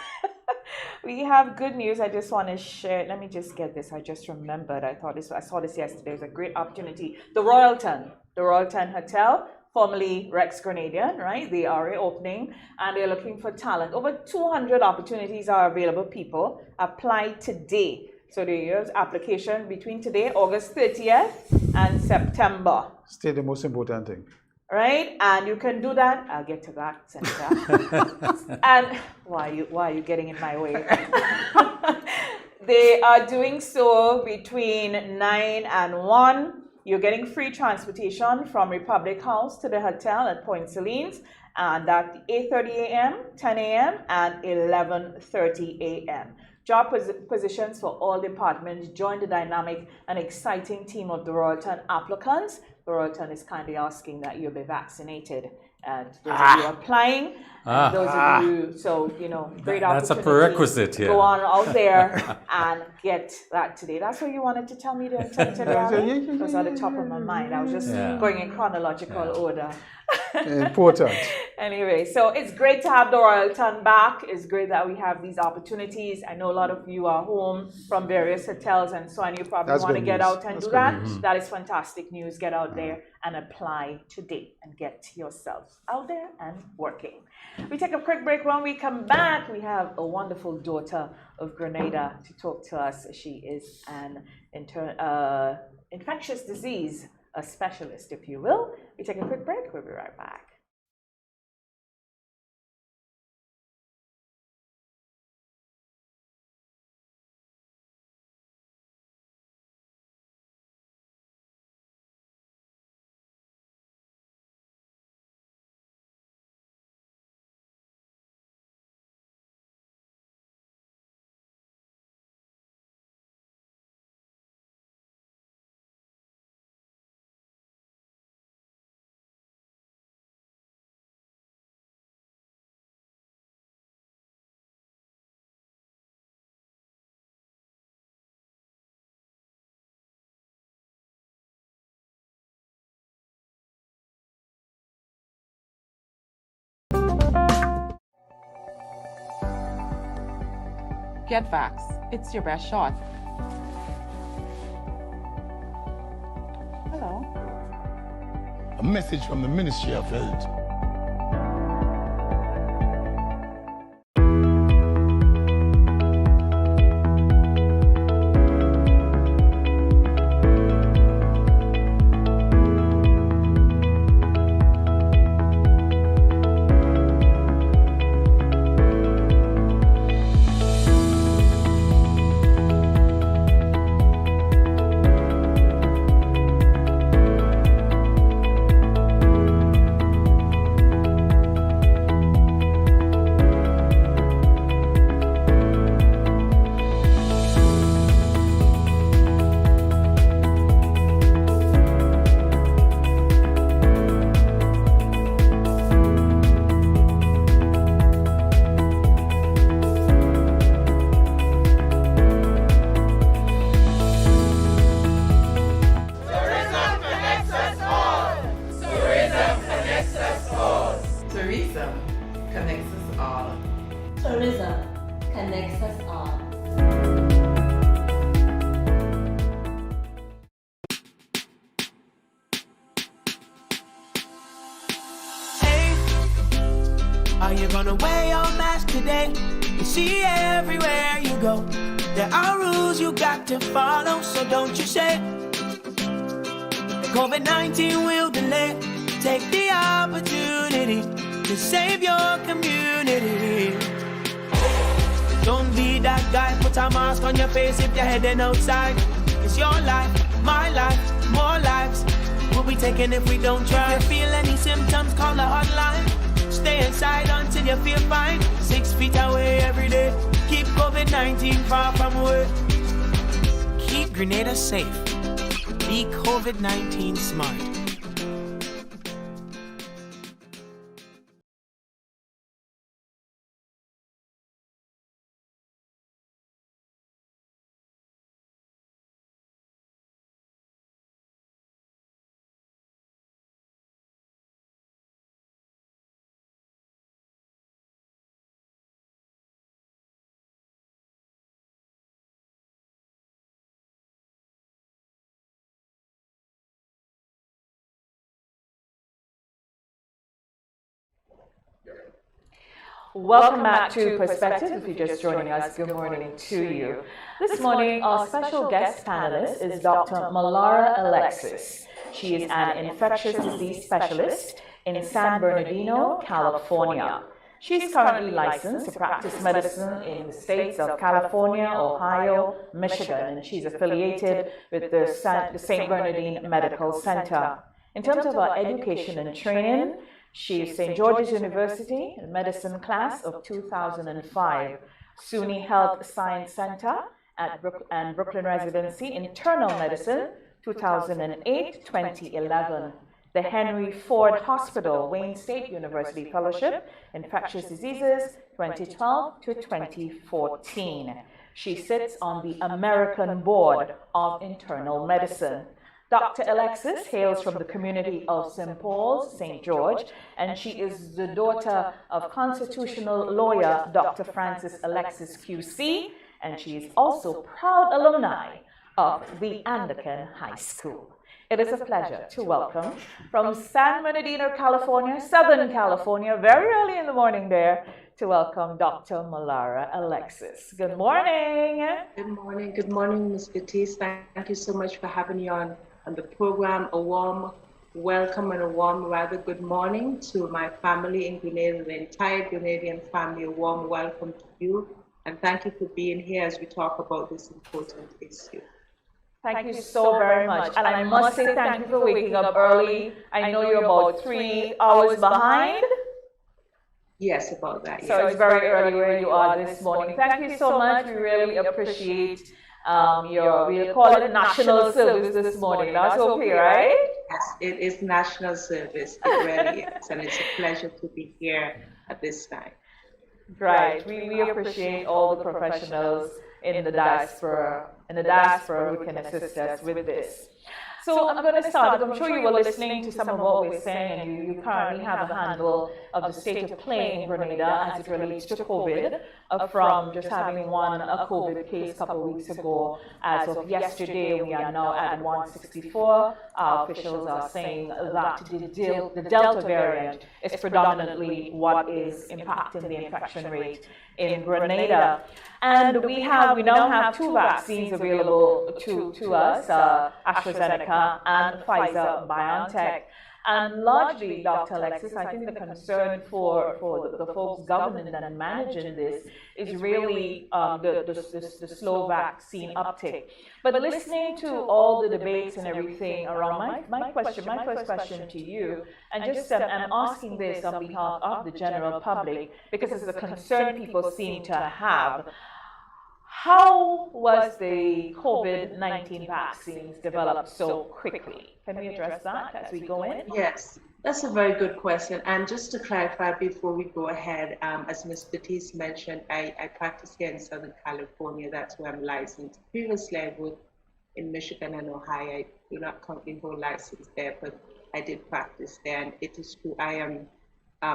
Speaker 1: We have good news. I just want to share. Let me just get this. I just remembered. I saw this yesterday. It was a great opportunity. The Royalton Hotel, formerly Rex Grenadian, right? They are reopening and they're looking for talent. Over 200 opportunities are available. People apply today. So there's application between today, August 30th, and September.
Speaker 2: Still the most important thing.
Speaker 1: Right? And you can do that. I'll get to that, Senator. And why are you getting in my way? They are doing so between 9 and 1. You're getting free transportation from Republic House to the hotel at Point Celine's, and at 8:30 a.m., 10 a.m., and 11:30 a.m. Job positions for all departments. Join the dynamic and exciting team of the Royalton applicants. The Royalton is kindly asking that you be vaccinated. And those of you applying, and those of you, so, great
Speaker 3: That's a
Speaker 1: opportunity.
Speaker 3: prerequisite here.
Speaker 1: Go on out there and get that today. That's what you wanted to tell me to tell today, Allie? It was at the top of my mind. I was just going in chronological order.
Speaker 2: Important.
Speaker 1: Anyway, so it's great to have the Royalton back. It's great that we have these opportunities. I know a lot of you are home from various hotels and so on. You probably want to get out and do that. That is fantastic news. Get out there and apply today and get yourself out there and working. We take a quick break. When we come back, we have a wonderful daughter of Grenada to talk to us. She is an infectious disease, a specialist, if you will. We take a quick break. We'll be right back.
Speaker 4: Get Vax. It's your best shot. Hello.
Speaker 5: A message from the Ministry of Health.
Speaker 6: Tourism connects us all.
Speaker 7: Hey, are you gonna wear your mask today? You see everywhere you go. There are rules you got to follow, so don't you say COVID-19 will delay. Take the opportunity to save your community. Don't be that guy, put a mask on your face if you're heading outside. It's your life, my life, more lives will be taken if we don't try. If you feel any symptoms, call the hotline. Stay inside until you feel fine. 6 feet away every day. Keep COVID-19 far from work. Keep Grenada safe. Be COVID-19 smart.
Speaker 1: Welcome back to Perspective. If you're just joining us, good morning to you. This morning, our special guest panelist is Dr. Molara Alexis. She is an infectious disease specialist in San Bernardino, California. She's currently licensed to practice medicine in the states of California, Ohio, Michigan, and she's affiliated with the St. Bernardine Medical Center. In terms of her education and training, she is St. George's University medicine class of 2005, SUNY Health Science Center and Brooklyn Residency Internal Medicine 2008-2011, the Henry Ford Hospital Wayne State University Fellowship Infectious Diseases 2012 to 2014. She sits on the American Board of Internal Medicine. Dr. Alexis hails from the community of St. Paul's, St. George, and she is the daughter of constitutional lawyer Dr. Francis Alexis QC, and she is also proud alumni of the Anglican High School. It is a pleasure to welcome from San Bernardino, California, Southern California, very early in the morning there, to welcome Dr. Molara Alexis. Good morning.
Speaker 8: Good morning, Ms. Baptiste. Thank you so much for having me on the program. A warm welcome and a warm, rather, good morning to my family in Grenada, the entire Grenadian family. A warm welcome to you, and thank you for being here as we talk about this important issue.
Speaker 1: Thank you so very much. And I must say thank you for waking up early. I know you're about 3 hours behind.
Speaker 8: Yes, about that. Yes.
Speaker 1: So it's very early where you are this morning. Thank you so much. We really appreciate we'll call it national service this morning. That's okay, right?
Speaker 8: Yes, it is national service. It really is. And it's a pleasure to be here at this time.
Speaker 1: Right. We appreciate all the professionals in the diaspora who can assist us with this. So I'm going to start. I'm sure you were listening to some of what we're saying, and you currently have a handle of the state of play in Grenada as it relates to COVID, from just having a COVID case a couple of weeks ago. As of yesterday, we are now at 164. Our officials are saying that the Delta variant is predominantly what is impacting the infection rate in Grenada. And we now have 2 vaccines available to us, AstraZeneca and Pfizer-BioNTech. And largely, Dr. Alexis, I think the concern for the folks governing and managing this is really the slow vaccine uptake. But listening to all the debates and everything around, my first question to you, and just I'm asking this on behalf of the general public because it's a concern people seem to have. How was the COVID-19 vaccines developed so quickly? Can we address that as we go in?
Speaker 8: Yes, that's a very good question. And just to clarify before we go ahead, as Ms. Baptiste mentioned, I practice here in Southern California. That's where I'm licensed. Previously, I worked in Michigan and Ohio. I do not currently hold license there, but I did practice there. And it is true, I am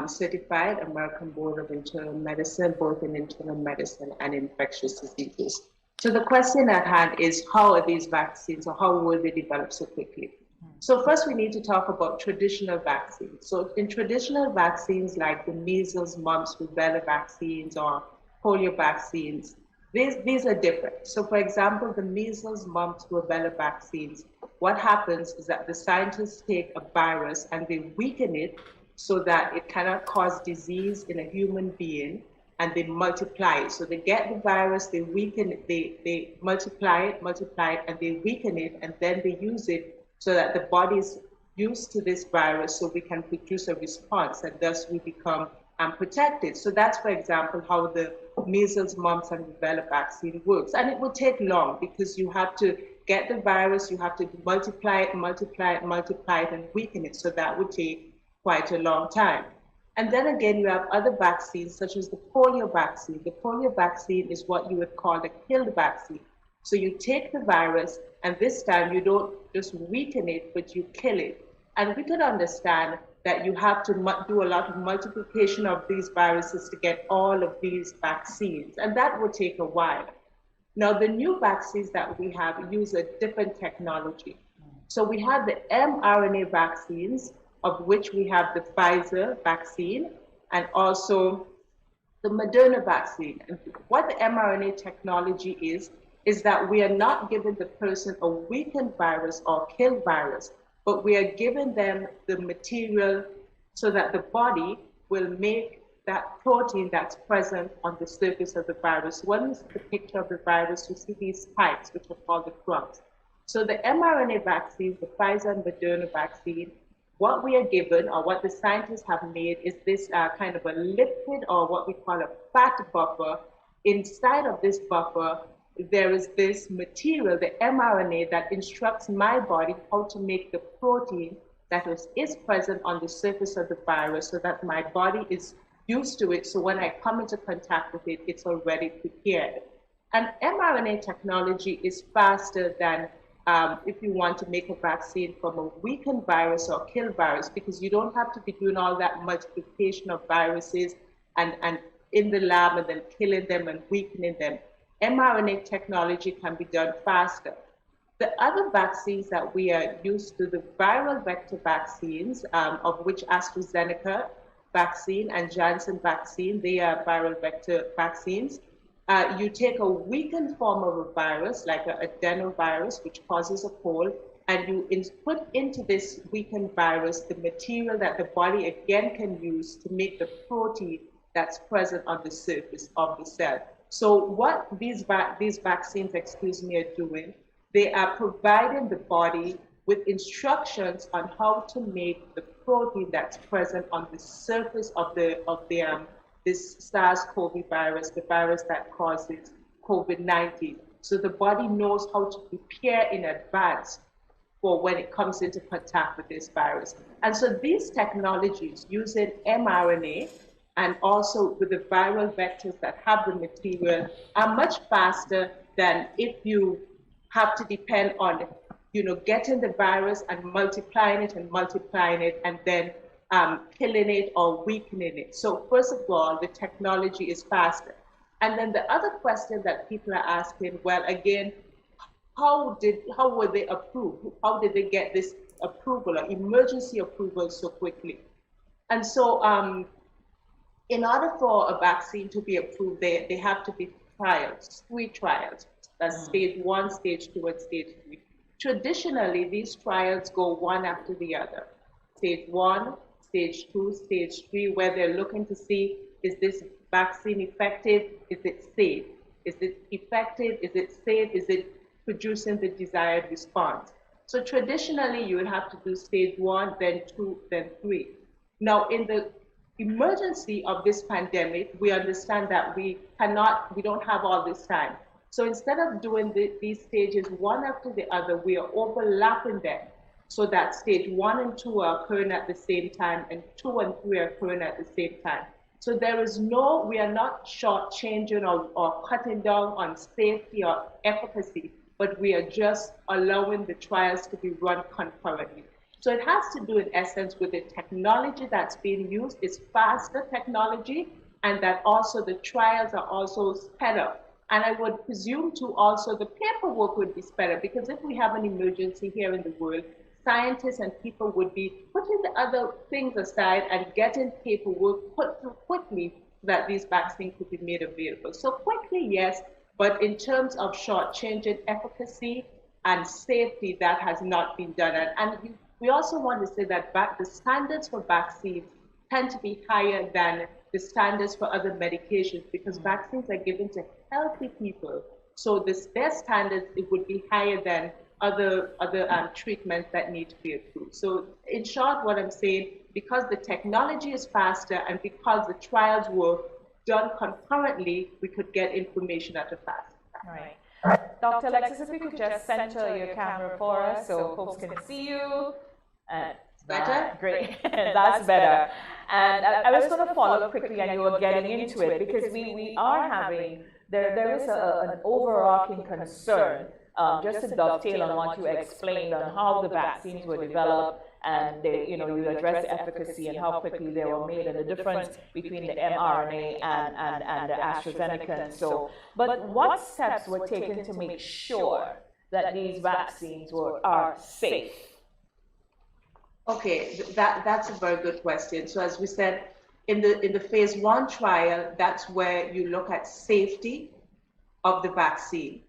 Speaker 8: certified American Board of Internal Medicine, both in internal medicine and infectious diseases. So the question at hand is, how are these vaccines, or how were they developed so quickly? So first we need to talk about traditional vaccines. So in traditional vaccines like the measles, mumps, rubella vaccines or polio vaccines, these are different. So for example, the measles, mumps, rubella vaccines, what happens is that the scientists take a virus and they weaken it so that it cannot cause disease in a human being, and they multiply it. So they get the virus, they weaken it, they multiply it, and they weaken it, and then they use it so that the body is used to this virus so we can produce a response, and thus we become protected. So that's, for example, how the measles, mumps, and rubella vaccine works. And it will take long because you have to get the virus, you have to multiply it, and weaken it. So that would take quite a long time. And then again, you have other vaccines, such as the polio vaccine. The polio vaccine is what you would call a killed vaccine. So you take the virus, and this time you don't just weaken it, but you kill it. And we could understand that you have to do a lot of multiplication of these viruses to get all of these vaccines, and that will take a while. Now, the new vaccines that we have use a different technology. So we have the mRNA vaccines, of which we have the Pfizer vaccine, and also the Moderna vaccine. And what the mRNA technology is that we are not giving the person a weakened virus or killed virus, but we are giving them the material so that the body will make that protein that's present on the surface of the virus. When you see the picture of the virus, you see these spikes, which are called the crumbs. So the mRNA vaccine, the Pfizer and Moderna vaccine, what we are given, or what the scientists have made, is this kind of a lipid, or what we call a fat buffer. Inside of this buffer, there is this material, the mRNA, that instructs my body how to make the protein that is present on the surface of the virus, so that my body is used to it. So when I come into contact with it, it's already prepared. And mRNA technology is faster than if you want to make a vaccine from a weakened virus or killed virus, because you don't have to be doing all that multiplication of viruses and in the lab and then killing them and weakening them. mRNA technology can be done faster. The other vaccines that we are used to, the viral vector vaccines, of which AstraZeneca vaccine and Janssen vaccine, they are viral vector vaccines. You take a weakened form of a virus, like an adenovirus, which causes a cold, and you put into this weakened virus the material that the body again can use to make the protein that's present on the surface of the cell. So what these vaccines, are doing, they are providing the body with instructions on how to make the protein that's present on the surface of this SARS-CoV virus, the virus that causes COVID-19. So the body knows how to prepare in advance for when it comes into contact with this virus. And so these technologies using mRNA and also with the viral vectors that have the material are much faster than if you have to depend on, getting the virus and multiplying it and then killing it or weakening it. So first of all, the technology is faster. And then the other question that people are asking, well, again, how were they approved? How did they get this approval or emergency approval so quickly? And so in order for a vaccine to be approved, they have to be trials, 3 trials. That's stage 1, stage 2, and stage 3. Traditionally, these trials go one after the other. Stage 1, stage 2, stage 3, where they're looking to see, is this vaccine effective? Is it safe? Is it effective? Is it safe? Is it producing the desired response? So traditionally, you would have to do stage 1, then 2, then 3. Now, in the emergency of this pandemic, we understand that we don't have all this time. So instead of doing these stages one after the other, we are overlapping them so that stage 1 and 2 are occurring at the same time and 2 and 3 are occurring at the same time. So we are not shortchanging or cutting down on safety or efficacy, but we are just allowing the trials to be run concurrently. So it has to do in essence with the technology that's being used. It's faster technology, and that also the trials are also sped up. And I would presume too also the paperwork would be sped up, because if we have an emergency here in the world, scientists and people would be putting the other things aside and getting paperwork put through quickly so that these vaccines could be made available. So quickly, yes, but in terms of shortchanging efficacy and safety, that has not been done. And we also want to say that the standards for vaccines tend to be higher than the standards for other medications, because vaccines are given to healthy people. So their standards, it would be higher than other treatments that need to be approved. So in short, what I'm saying, because the technology is faster and because the trials were done concurrently, we could get information at a fast time.
Speaker 1: Right. Dr. Alexis, if you could just center your camera for us so folks can see you.
Speaker 8: Better?
Speaker 1: Great. That's better. And I was going to follow up quickly, and you were getting into it, because we are having, there is an overarching concern, just to dovetail on what you explained on how the vaccines were developed, and you address the efficacy and how quickly they were made, and the difference between the mRNA and the AstraZeneca and so. But what steps were taken to make sure that these vaccines are safe?
Speaker 8: Okay, that's a very good question. So as we said, in the phase 1 trial, that's where you look at safety of the vaccine.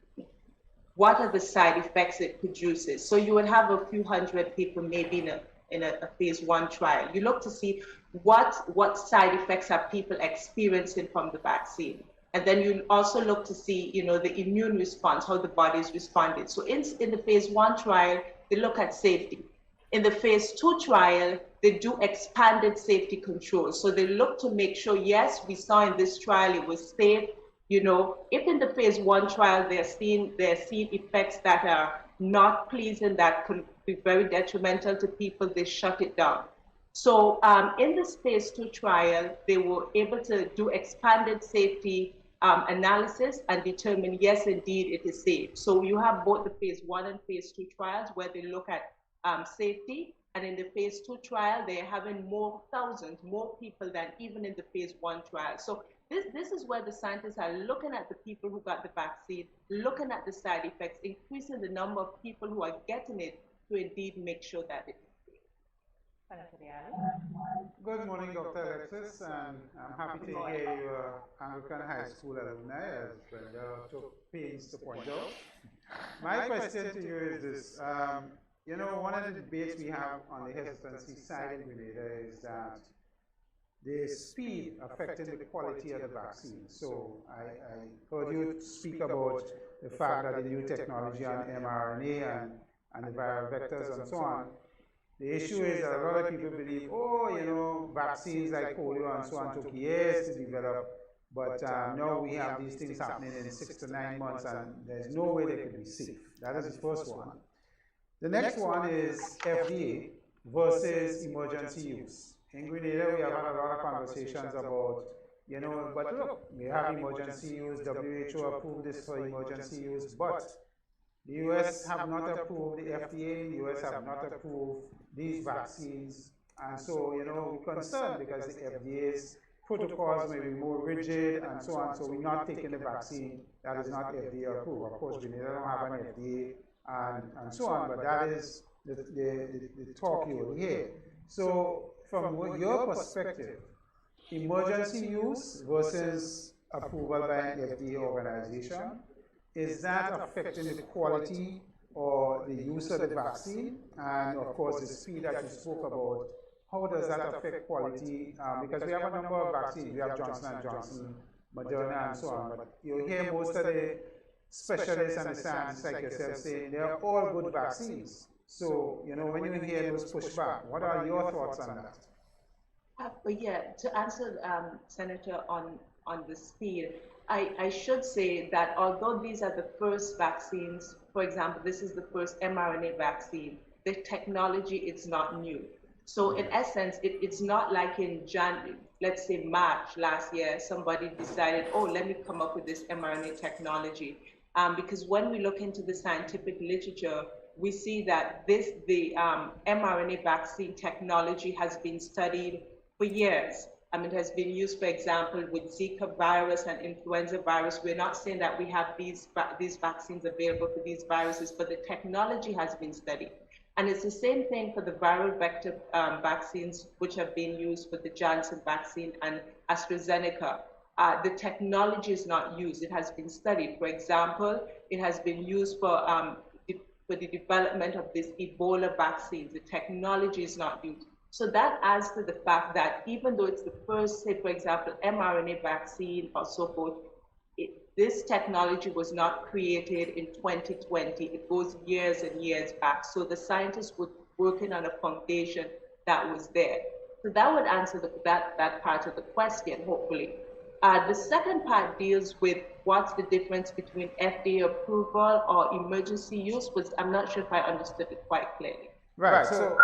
Speaker 8: What are the side effects it produces? So you would have a few hundred people maybe in a phase 1 trial. You look to see what side effects are people experiencing from the vaccine. And then you also look to see, the immune response, how the body is responding. So in the phase 1 trial, they look at safety. In the phase 2 trial, they do expanded safety controls. So they look to make sure, yes, we saw in this trial it was safe. If in the phase 1 trial they're seeing effects that are not pleasing, that could be very detrimental to people, they shut it down. So in this phase 2 trial, they were able to do expanded safety analysis and determine, yes, indeed, it is safe. So you have both the phase 1 and phase 2 trials where they look at safety. And in the phase 2 trial, they're having thousands more people than even in the phase 1 trial. So this is where the scientists are looking at the people who got the vaccine, looking at the side effects, increasing the number of people who are getting it to indeed make sure that it's safe.
Speaker 2: Good morning, Dr. Alexis, and I'm happy to hear you Anglican High School alumni, as Brenda took pains to point out. My question to you is this. One of the debates we have on the hesitancy side in Grenada is that the speed affecting the quality of the vaccine. So I heard you speak about the fact that the new technology on mRNA and the viral vectors and so on. The issue is that a lot of people believe, vaccines like polio and so on took years to develop, but now we have these things happening in 6 to 9 months, and there's no way they could be safe. That is the first one. The next one is FDA versus emergency use. In Grenada, we have had a lot of conversations about, but look, we have emergency use, WHO approved this for emergency use, but the US have not approved, the FDA in the US have not approved these vaccines. And so, we're concerned because the FDA's protocols may be more rigid and so on, so we're not taking the vaccine that is not FDA approved. Of course, Grenada don't have an FDA and so on, but that is the talk you will hear. So from your perspective, emergency use versus approval by an FDA organization, is that affecting the quality or the use of the vaccine? And of course, the speed that you spoke about, how does that affect quality? Because we have a number of vaccines. We have Johnson & Johnson, Moderna, and so on. But you hear most of the specialists and the scientists like yourself saying they're all good vaccines. So, when you hear those pushback, what are your thoughts on that?
Speaker 8: To answer Senator on the speed, I should say that although these are the first vaccines, for example, this is the first mRNA vaccine, the technology is not new. So in essence, it's not like in let's say March last year, somebody decided, let me come up with this mRNA technology. Because when we look into the scientific literature, we see that the mRNA vaccine technology has been studied for years. It has been used, for example, with Zika virus and influenza virus. We're not saying that we have these vaccines available for these viruses, but the technology has been studied. And it's the same thing for the viral vector vaccines, which have been used for the Janssen vaccine and AstraZeneca. The technology is not used. It has been studied. For example, it has been used for the development of this Ebola vaccine. The technology is not used. So that adds to the fact that even though it's the first, say, for example, mRNA vaccine or so forth, this technology was not created in 2020. It goes years and years back. So the scientists were working on a foundation that was there. So that would answer that part of the question, hopefully. The second part deals with what's the difference between FDA approval or emergency use, which I'm not sure if I understood it quite clearly.
Speaker 2: Right, so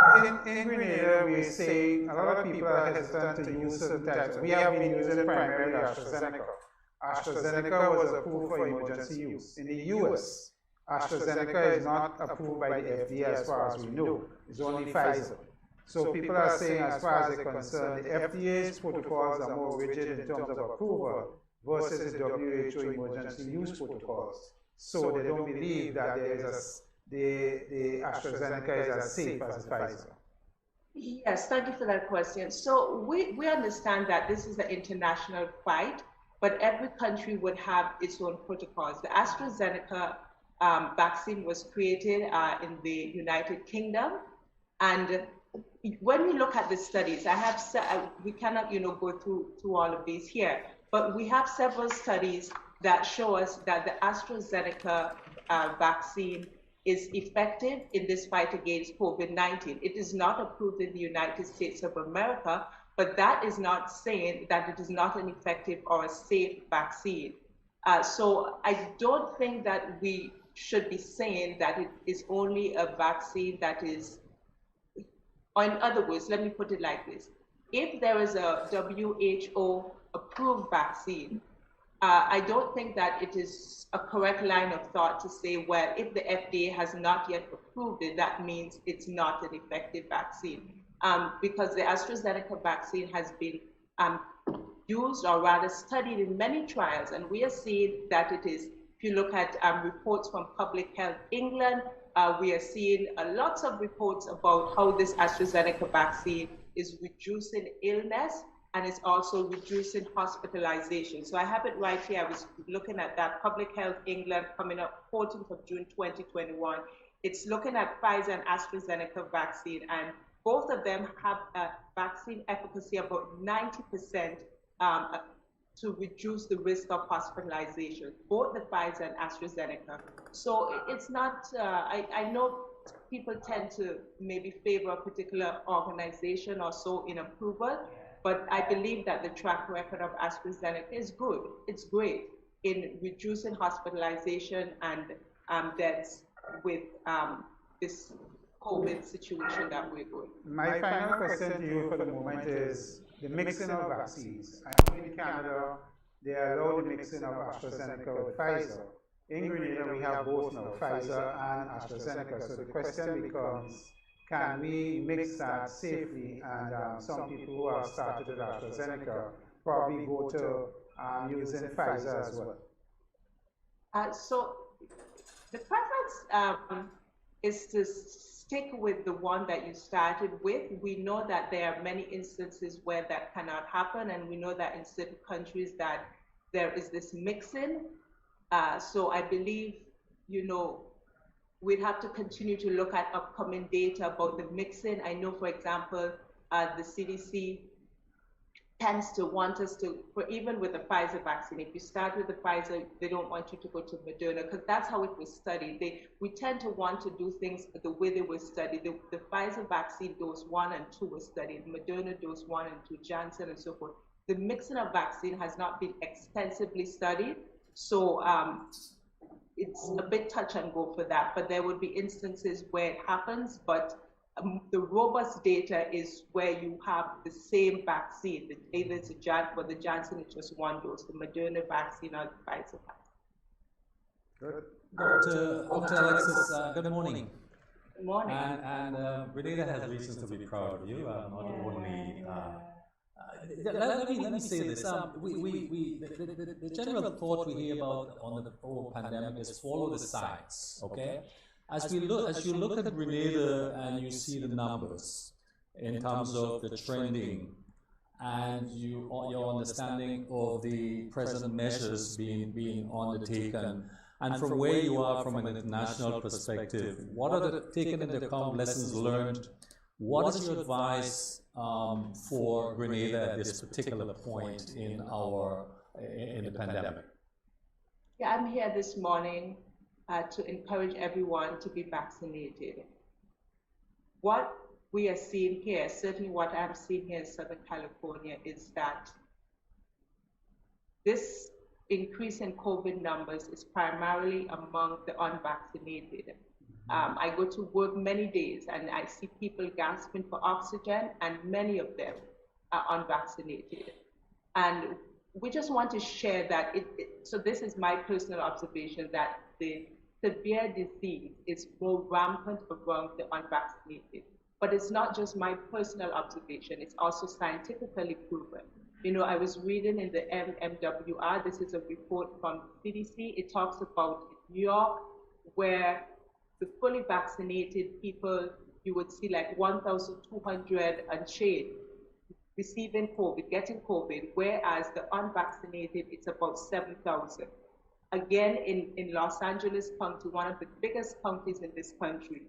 Speaker 2: in Grenada, we say a lot of people are hesitant to use certain types. We have been using primarily AstraZeneca. AstraZeneca was approved for emergency use. In the US, AstraZeneca is not approved by the FDA as far as we know. It's only Pfizer. So people are saying, as far as they're concerned, the FDA's protocols are more rigid in terms of approval versus the WHO emergency use protocols. So they don't believe that there is the AstraZeneca is as safe as Pfizer.
Speaker 8: Yes, thank you for that question. So we understand that this is an international fight, but every country would have its own protocols. The AstraZeneca vaccine was created in the United Kingdom, and when we look at the studies, we cannot, go through all of these here, but we have several studies that show us that the AstraZeneca vaccine is effective in this fight against COVID-19. It is not approved in the United States of America, but that is not saying that it is not an effective or a safe vaccine. So I don't think that we should be saying that it is only a vaccine that is, or in other words, let me put it like this. If there is a WHO approved vaccine, I don't think that it is a correct line of thought to say, well, if the FDA has not yet approved it, that means it's not an effective vaccine. Because the AstraZeneca vaccine has been used, or rather studied in many trials, and we are seeing that it is, if you look at reports from Public Health England, we are seeing lots of reports about how this AstraZeneca vaccine is reducing illness, and it's also reducing hospitalization. So I have it right here. I was looking at that Public Health England coming up 14th of June 2021. It's looking at Pfizer and AstraZeneca vaccine, and both of them have a vaccine efficacy about 90% to reduce the risk of hospitalization, both the Pfizer and AstraZeneca. So it's not, I know people tend to maybe favor a particular organization or so in approval, but I believe that the track record of AstraZeneca is good. It's great in reducing hospitalization and deaths with this COVID situation that we're going.
Speaker 2: My final question to you for the moment is the mixing of vaccines. I know in Canada, they allow the mixing of AstraZeneca with Pfizer. In Grenada, we have both now, Pfizer and AstraZeneca. So the question becomes, can we mix that safely? And some people who have started with AstraZeneca probably go to using Pfizer as well.
Speaker 8: So the preference is to stick with the one that you started with. We know that there are many instances where that cannot happen, and we know that in certain countries that there is this mixing. So I believe, we'd have to continue to look at upcoming data about the mixing. I know, for example, the CDC tends to want us to, even with the Pfizer vaccine, if you start with the Pfizer, they don't want you to go to Moderna, because that's how it was studied. We tend to want to do things the way they were studied. The Pfizer vaccine dose 1 and 2 was studied, Moderna dose 1 and 2, Janssen and so forth. The mixing of vaccine has not been extensively studied, so it's a bit touch and go for that, but there would be instances where it happens, but the robust data is where you have the same vaccine, either it's the Janssen is just one dose, the Moderna vaccine or the Pfizer vaccine.
Speaker 2: Good.
Speaker 9: Dr. Alexis, good morning.
Speaker 8: Good morning.
Speaker 9: And Grenada has reasons to be proud of you, not only. Let me say this. The general thought we hear about on the whole pandemic is follow the science. Okay, as you look at Grenada and you see the numbers in terms of the trending, and your understanding of the present measures being undertaken, and from where you are from an international perspective, what are the taken into account lessons learned? What is your advice for Grenada at this particular point in the pandemic?
Speaker 8: Yeah, I'm here this morning to encourage everyone to be vaccinated. What we are seeing here, certainly what I'm seeing here in Southern California, is that this increase in COVID numbers is primarily among the unvaccinated. I go to work many days and I see people gasping for oxygen, and many of them are unvaccinated. And we just want to share that, so this is my personal observation, that the severe disease is more rampant among the unvaccinated. But it's not just my personal observation, it's also scientifically proven. I was reading in the MMWR, this is a report from CDC, it talks about New York, where the fully vaccinated people you would see like 1,200 and change receiving COVID, getting COVID, whereas the unvaccinated, it's about 7,000. Again, in Los Angeles County, one of the biggest counties in this country,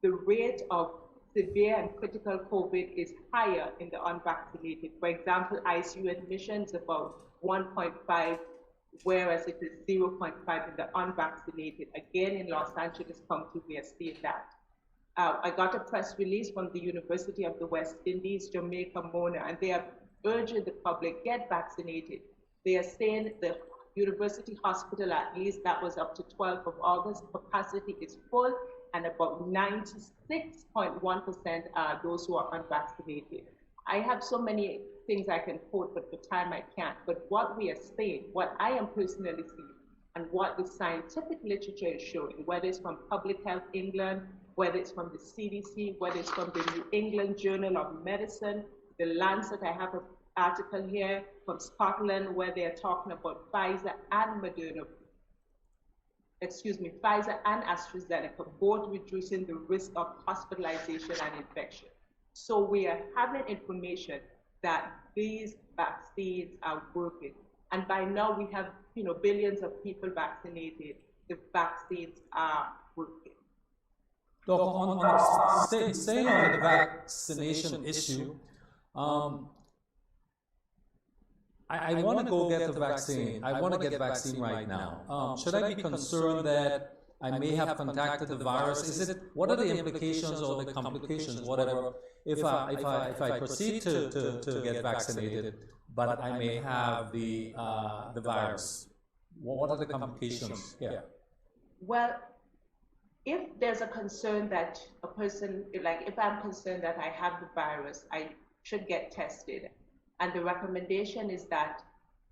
Speaker 8: the rate of severe and critical COVID is higher in the unvaccinated. For example, ICU admissions about 1.5, whereas it is 0.5 in the unvaccinated. Again, in Los Angeles County, we are seeing that. I got a press release from the University of the West Indies, Jamaica, Mona, and they are urging the public, get vaccinated. They are saying the university hospital, at least that was up to 12th of August, capacity is full, and about 96.1% are those who are unvaccinated. I have so many things I can quote, but for time I can't. But what we are saying, what I am personally seeing, and what the scientific literature is showing, whether it's from Public Health England, whether it's from the CDC, whether it's from the New England Journal of Medicine, the Lancet, I have an article here from Scotland where they're talking about Pfizer and AstraZeneca, both reducing the risk of hospitalization and infection. So we are having information that these vaccines are working. And by now we have, billions of people vaccinated. The vaccines are working.
Speaker 9: Doc, staying on the vaccination issue, I want to go get the vaccine. I want to get the vaccine right now. Should I be concerned that I may have contacted the virus? What are the implications or the complications, whatever, if I proceed to get vaccinated, but I may have the virus? What are the complications? Yeah.
Speaker 8: Well, if there's a concern that a person, if I'm concerned that I have the virus, I should get tested. And the recommendation is that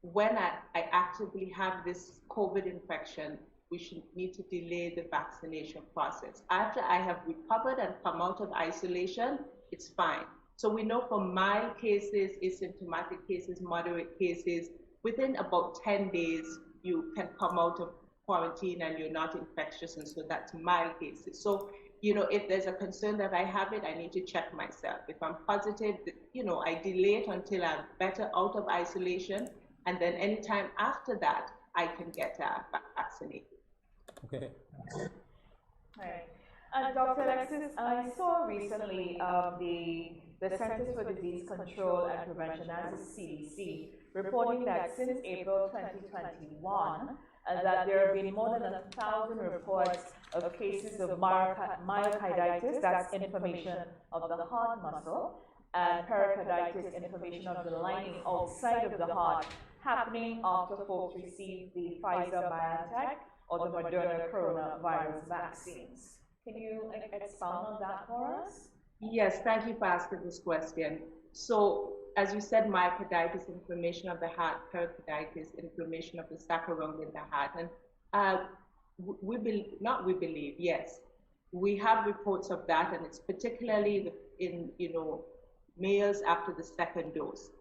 Speaker 8: when I actively have this COVID infection, we should need to delay the vaccination process. After I have recovered and come out of isolation, it's fine. So we know for mild cases, asymptomatic cases, moderate cases, within about 10 days, you can come out of quarantine and you're not infectious, and so that's mild cases. So, if there's a concern that I have it, I need to check myself. If I'm positive, I delay it until I'm better out of isolation, and then anytime after that, I can get vaccinated.
Speaker 9: Okay.
Speaker 1: Right. Dr. Alexis, I saw recently the Centers for Disease Control and Prevention, as the CDC, reporting that since April 2021, that there have been more than 1,000 reports of cases of myocarditis, that's inflammation of the heart muscle, and pericarditis, inflammation of the lining outside of the heart, happening after folks received the Pfizer-BioNTech or the Moderna coronavirus vaccines. Can you expound on that for us?
Speaker 8: Yes, thank you for asking this question. So, as you said, myocarditis, inflammation of the heart, pericarditis, inflammation of the sac around in the heart. And yes, we have reports of that, and it's particularly in males after the second dose.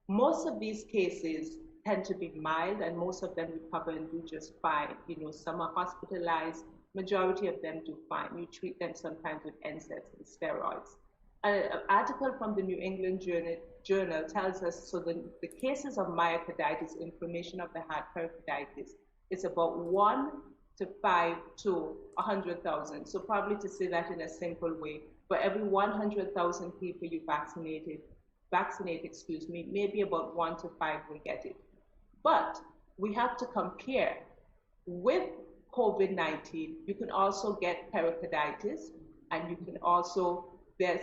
Speaker 8: Most of these cases tend to be mild, and most of them recover and do just fine. Some are hospitalized, majority of them do fine. You treat them sometimes with NSAIDs and steroids. An article from the New England Journal tells us, so the cases of myocarditis, inflammation of the heart, pericarditis, is about 1 to 5 to 100,000. So probably to say that in a simple way, for every 100,000 people you vaccinate, maybe about 1 to 5 will get it. But we have to compare with COVID-19. You can also get pericarditis, and you can also, there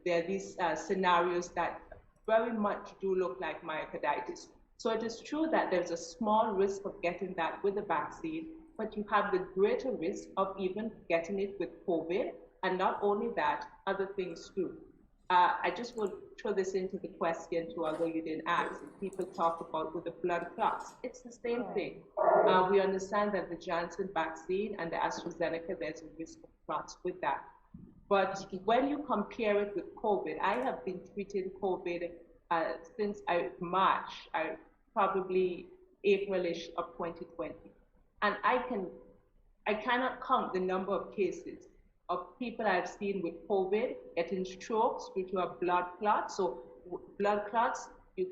Speaker 8: are these scenarios that very much do look like myocarditis. So it is true that there's a small risk of getting that with the vaccine, but you have the greater risk of even getting it with COVID, and not only that, other things too. I just will throw this into the question too, although you didn't ask. People talk about with the blood clots. It's the same thing. We understand that the Johnson vaccine and the AstraZeneca, there's a risk of clots with that. But when you compare it with COVID, I have been treating COVID since March, probably April-ish of 2020. And I cannot count the number of cases of people I've seen with COVID getting strokes due to a blood clot. So blood clots, due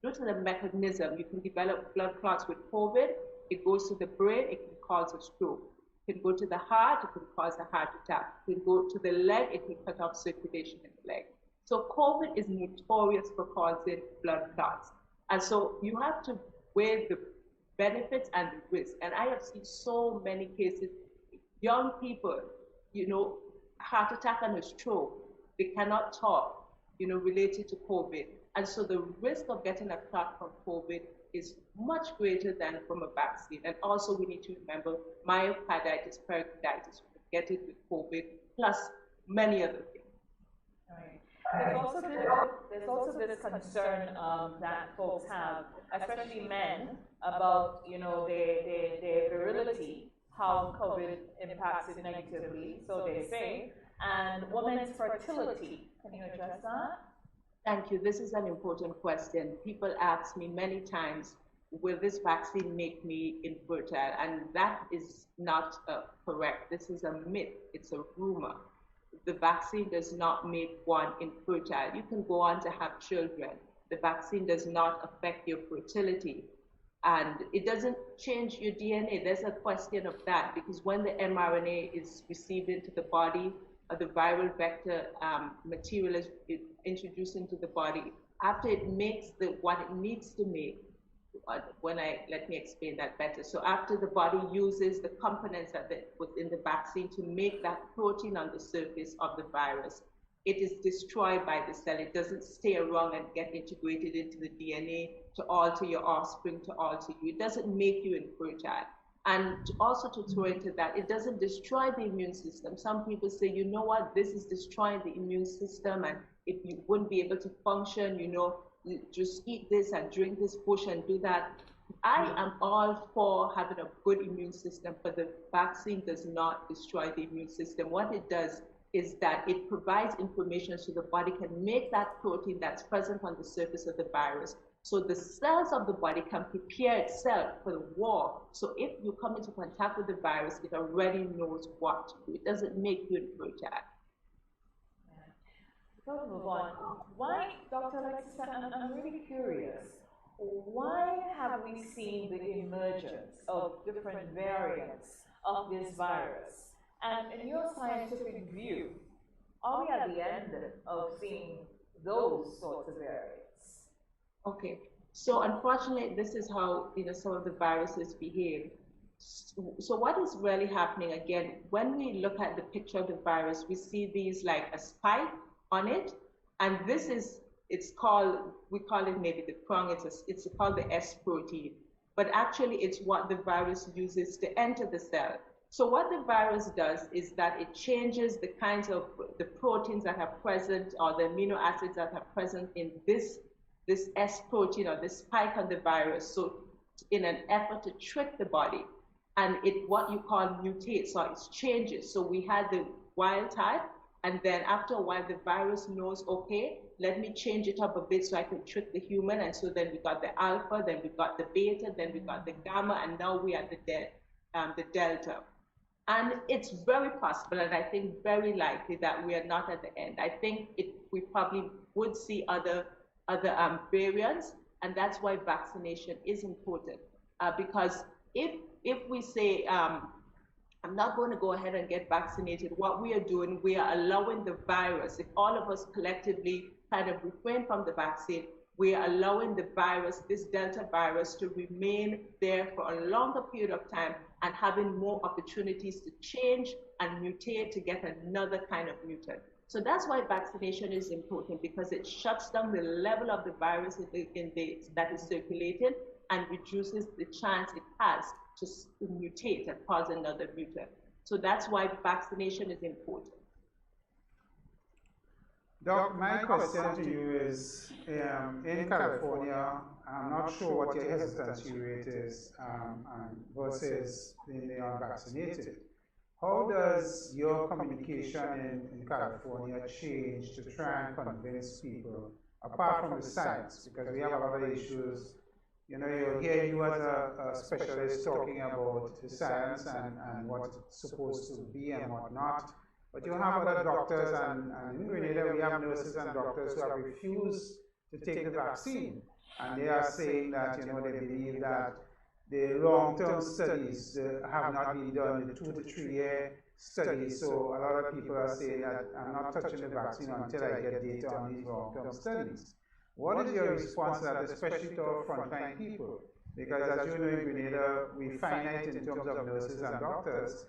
Speaker 8: to the mechanism, you can develop blood clots with COVID. It goes to the brain, it can cause a stroke. It can go to the heart, it can cause a heart attack. It can go to the leg, it can cut off circulation in the leg. So COVID is notorious for causing blood clots. And so you have to weigh the benefits and the risk. And I have seen so many cases, young people, heart attack and a stroke, they cannot talk, related to COVID. And so the risk of getting a clot from COVID is much greater than from a vaccine. And also we need to remember myocarditis, pericarditis, we get it with COVID, plus many other things.
Speaker 1: Right. There's also this concern that folks have, especially men, about their virility, how COVID impacts it negatively, so they say, and women's fertility. Can you address that?
Speaker 8: Thank you. This is an important question. People ask me many times, will this vaccine make me infertile? And that is not correct. This is a myth. It's a rumor. The vaccine does not make one infertile. You can go on to have children. The vaccine does not affect your fertility. And it doesn't change your DNA. There's a question of that, because when the mRNA is received into the body, the viral vector material is introduced into the body. After it makes what it needs to make, let me explain that better. So after the body uses the components that was in the vaccine to make that protein on the surface of the virus, it is destroyed by the cell. It doesn't stay around and get integrated into the DNA to alter your offspring, to alter you. It doesn't make you infertile. And also to throw into that, it doesn't destroy the immune system. Some people say, you know what, this is destroying the immune system, and if you wouldn't be able to function, you just eat this and drink this push and do that. I am all for having a good immune system, but the vaccine does not destroy the immune system. What it does is that it provides information so the body can make that protein that's present on the surface of the virus. So the cells of the body can prepare itself for the war. So if you come into contact with the virus, it already knows what to do. It doesn't make you infertile.
Speaker 1: Before we move on, why, Dr. Alexis, I'm really curious, why have we seen the emergence of different variants of this virus? And in your scientific view, are we at the end of seeing those sorts of variants?
Speaker 8: Okay, so unfortunately, this is how some of the viruses behave. So what is really happening again, when we look at the picture of the virus, we see these like a spike on it, and this is, we call it maybe the prong, it's called the S protein, but actually it's what the virus uses to enter the cell. So what the virus does is that it changes the kinds of the proteins that are present, or the amino acids that are present in this S protein, or this spike on the virus, so in an effort to trick the body, and what you call mutate, so it changes. So we had the wild type, and then after a while the virus knows, okay, let me change it up a bit so I can trick the human, and so then we got the alpha, then we got the beta, then we got the gamma, and now we are the delta. And it's very possible, and I think very likely, that we are not at the end. I think we probably would see other variants, and that's why vaccination is important. Because if we say, I'm not going to go ahead and get vaccinated, what we are doing, we are allowing the virus, if all of us collectively kind of refrain from the vaccine, we are allowing the virus, this Delta virus, to remain there for a longer period of time and having more opportunities to change and mutate to get another kind of mutant. So that's why vaccination is important, because it shuts down the level of the virus that is circulating and reduces the chance it has to mutate and cause another mutant. So that's why vaccination is important.
Speaker 2: Doc, my question to you is, in California, I'm not sure what your hesitancy rate is versus in the unvaccinated. How does your communication in California change to try and convince people, apart from the science, because we have a lot of issues you know, you hear you as a specialist talking about the science and what it's supposed to be and what not. But you have other doctors, and in Grenada we have nurses and doctors who have refused to take the vaccine. And they are saying that, you know, they believe that the long-term studies have not been done, the 2 to 3 year studies. So a lot of people are saying that I'm not touching the vaccine until I get data on these long-term studies. What is your response to that, especially to our frontline people? Because as you know, in Grenada, we finite in terms of nurses and doctors.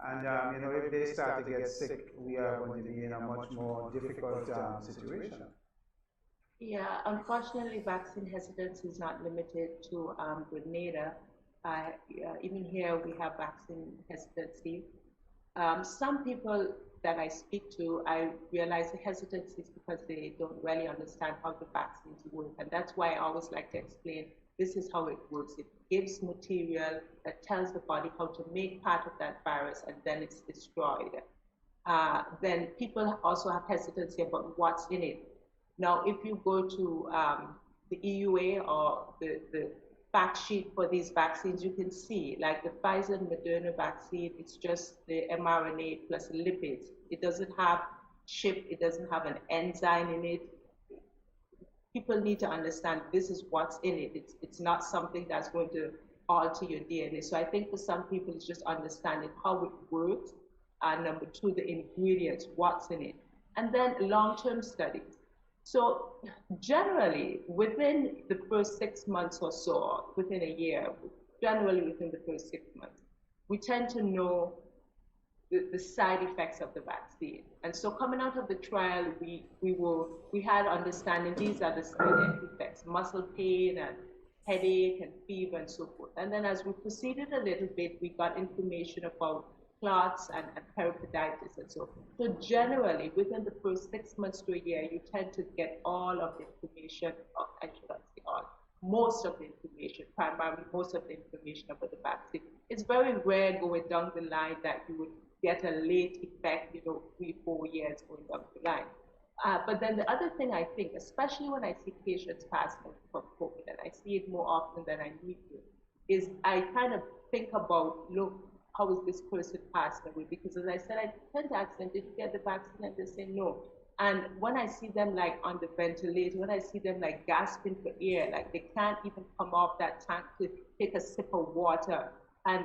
Speaker 2: And you know, if they start to get sick, we are going to be in a much more difficult situation.
Speaker 8: Yeah, unfortunately, vaccine hesitance is not limited to Grenada. Even here, we have vaccine hesitancy. Some people that I speak to, I realize the hesitancy is because they don't really understand how the vaccines work. And that's why I always like to explain, this is how it works. It gives material that tells the body how to make part of that virus, and then it's destroyed. Then people also have hesitancy about what's in it. Now, if you go to the EUA or the fact sheet for these vaccines, you can see, like the Pfizer and Moderna vaccine, it's just the mRNA plus lipids. It doesn't have chip, it doesn't have an enzyme in it. People need to understand this is what's in it. It's not something that's going to alter your DNA. So I think for some people, it's just understanding how it works. And number 2, the ingredients, what's in it. And then long-term studies. So generally, within the first 6 months or so, within a year, generally within the first 6 months, we tend to know the side effects of the vaccine. And so coming out of the trial, we had understanding these are the side effects, muscle pain and headache and fever and so forth. And then as we proceeded a little bit, we got information about clots and pericarditis and so forth. So generally, within the first 6 months to a year, you tend to get all of the information, or I should not say all, most of the information, primarily most of the information about the vaccine. It's very rare going down the line that you would get a late effect, you know, 3-4 years going down the line. But then the other thing I think, especially when I see patients passing from COVID, and I see it more often than I need to, is I kind of think about, look, how is this person passing away? Because as I said, I tend to ask them, did you get the vaccine? And they say no. And when I see them like on the ventilator, when I see them like gasping for air, like they can't even come off that tank to take a sip of water, and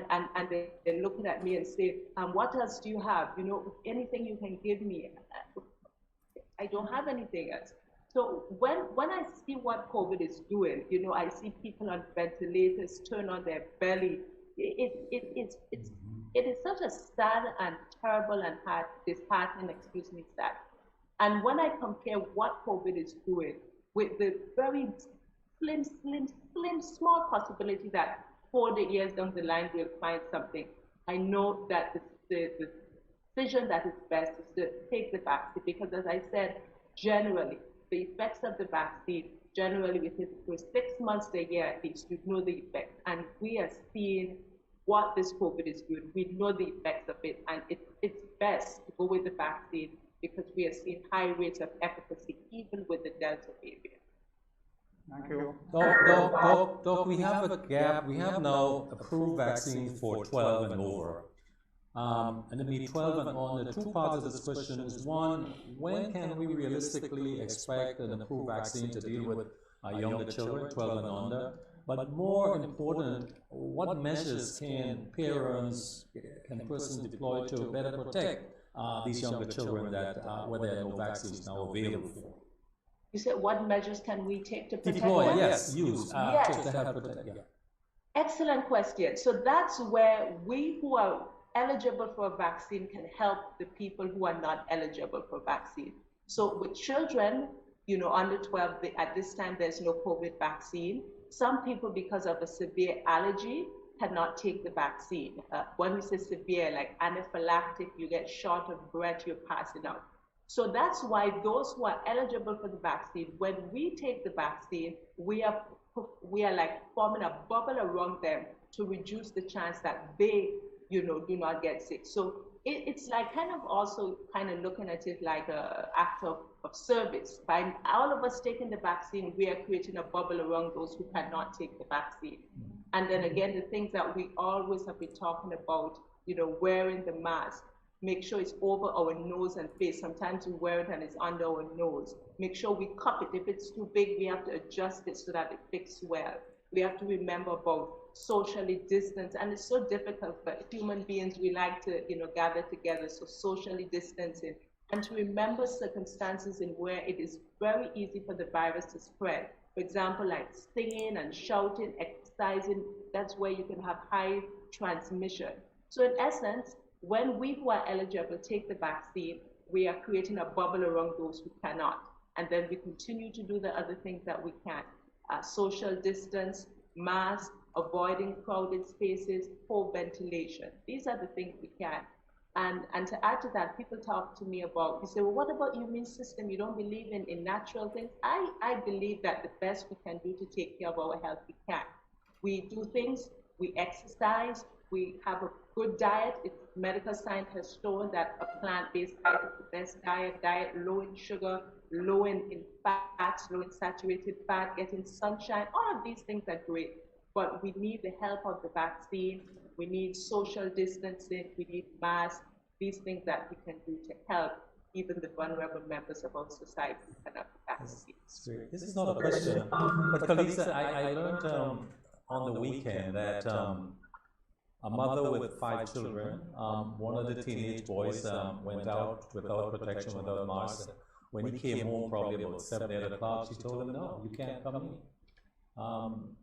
Speaker 8: they're looking at me and say, what else do you have? You know, anything you can give me? I don't have anything else. So when I see what COVID is doing, you know, I see people on ventilators turn on their belly. It is such a sad and terrible and disheartening, sad. And when I compare what COVID is doing with the very slim, small possibility that 4 years down the line we'll find something, I know that the decision that is best is to take the vaccine, because as I said, generally, the effects of the vaccine, generally within the first 6 months to a year at least, you know the effects. And we are seeing what this COVID is doing. We know the effects of it, and it's best to go with the vaccine because we are seeing high rates of efficacy even with the Delta variant.
Speaker 2: Thank you.
Speaker 9: Doc, we have a gap. We have now approved vaccines for 12 and over. And it be 12 and on. The two parts of this question is, one, when can we realistically expect an approved vaccine to deal with younger children, 12 and under? But more important, what measures can parents, can persons deploy to better protect these younger children that where there are no vaccines now available for?
Speaker 8: You said what measures can we take to protect
Speaker 9: Deploy,
Speaker 8: them?
Speaker 9: yes, use
Speaker 8: Yes.
Speaker 9: to help protect. Yeah.
Speaker 8: Excellent question. So that's where we who are eligible for a vaccine can help the people who are not eligible for vaccine. So with children, you know, under 12, at this time, there's no COVID vaccine. Some people, because of a severe allergy, cannot take the vaccine. When we say severe, like anaphylactic, you get short of breath, you're passing out. So that's why those who are eligible for the vaccine, when we take the vaccine, we are like forming a bubble around them to reduce the chance that they do not get sick. So it's like kind of also kind of looking at it like a act of service. By all of us taking the vaccine, we are creating a bubble around those who cannot take the vaccine. And then again, the things that we always have been talking about, wearing the mask, make sure it's over our nose and face. Sometimes we wear it and it's under our nose. Make sure we cup it. If it's too big, we have to adjust it so that it fits well. We have to remember about socially distance, and it's so difficult for human beings. We like to, gather together, so socially distancing, and to remember circumstances in where it is very easy for the virus to spread. For example, like singing and shouting, exercising, that's where you can have high transmission. So in essence, when we who are eligible take the vaccine, we are creating a bubble around those who cannot. And then we continue to do the other things that we can. Social distance, mask, avoiding crowded spaces, poor ventilation. These are the things we can. And to add to that, people talk to me about, you say, well, what about your immune system? You don't believe in natural things? I believe that the best we can do to take care of our health, we can. We do things, we exercise, we have a good diet. Medical science has shown that a plant-based diet is the best diet low in sugar, low in fats, low in saturated fat, getting sunshine. All of these things are great, but we need the help of the vaccine. We need social distancing. We need masks. These things that we can do to help even the vulnerable members of our society who cannot be vaccinated.
Speaker 9: This is not a question, but Kalisa, I learned on the weekend that a mother with 5 children, one of the teenage boys went out without protection, without mask. When he came home, probably about 7, 8 o'clock, she told him, no, you can't come in.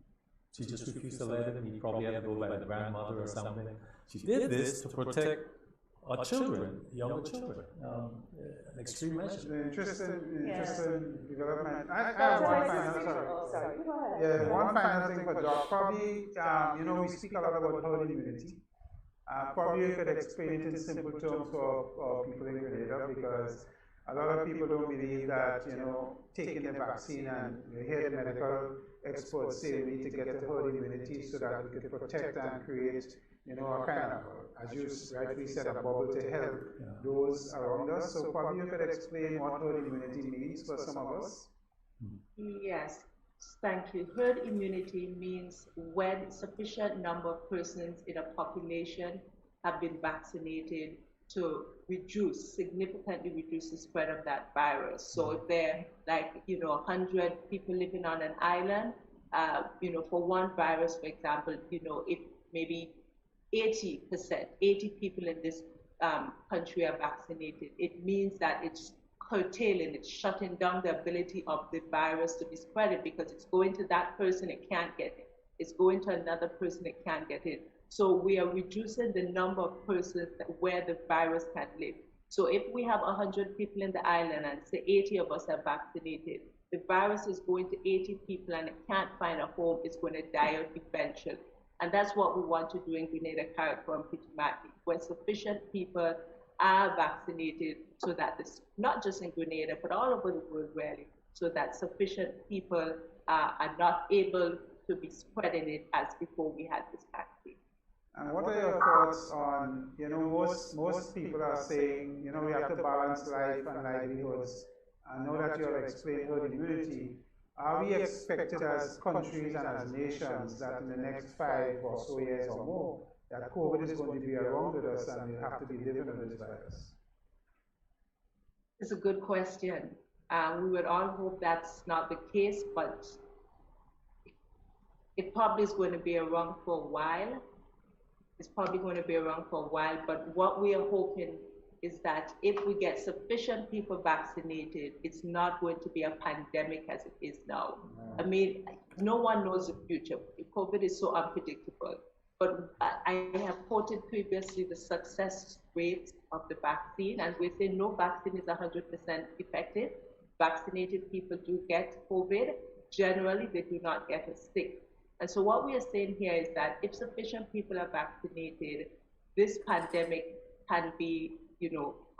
Speaker 9: She just refused to let him. He probably had to go by the grandmother or something. She did this to protect our children, younger children. An extreme measure.
Speaker 2: Interesting development. I have one final, sorry. Yeah, one final thing for Doc. Probably, we speak a lot about herd immunity. Probably you could explain it in simple terms for people in Grenada, because a lot of people don't believe that, taking the vaccine, and you hear the medical experts say we need to get the herd immunity so that we could protect and create, a kind of, as you rightly said, a bubble to help those around us. So probably you could explain what herd immunity means for some of us.
Speaker 8: Yes, thank you. Herd immunity means when sufficient number of persons in a population have been vaccinated to significantly reduce the spread of that virus. So if there are 100 people living on an island, for one virus, for example, if maybe 80 people in this country are vaccinated, it means that it's curtailing, it's shutting down the ability of the virus to be spreaded, because it's going to that person, it can't get it. It's going to another person, it can't get it. So we are reducing the number of persons where the virus can live. So if we have 100 people in the island and say 80 of us are vaccinated, the virus is going to 80 people and it can't find a home, it's going to die out eventually. And that's what we want to do in Grenada, Carrickfergus, and Pitumaki, when sufficient people are vaccinated, so that this, not just in Grenada, but all over the world really, so that sufficient people are not able to be spreading it as before we had this vaccine.
Speaker 2: And what are your thoughts on, most people are saying, we have to balance life and livelihoods. I know that you have explained herd immunity. Are we expected as countries and as nations that in the next 5 or so years or more, that COVID is going to be around with us and we have to be living with this virus?
Speaker 8: It's a good question. We would all hope that's not the case, but it probably is going to be around for a while. It's probably going to be around for a while, but what we are hoping is that if we get sufficient people vaccinated, it's not going to be a pandemic as it is now. I mean, no one knows the future. COVID is so unpredictable. But I have quoted previously the success rate of the vaccine, and we say no vaccine is 100% effective. Vaccinated people do get COVID. Generally, they do not get as sick. And so what we are saying here is that if sufficient people are vaccinated, this pandemic can be,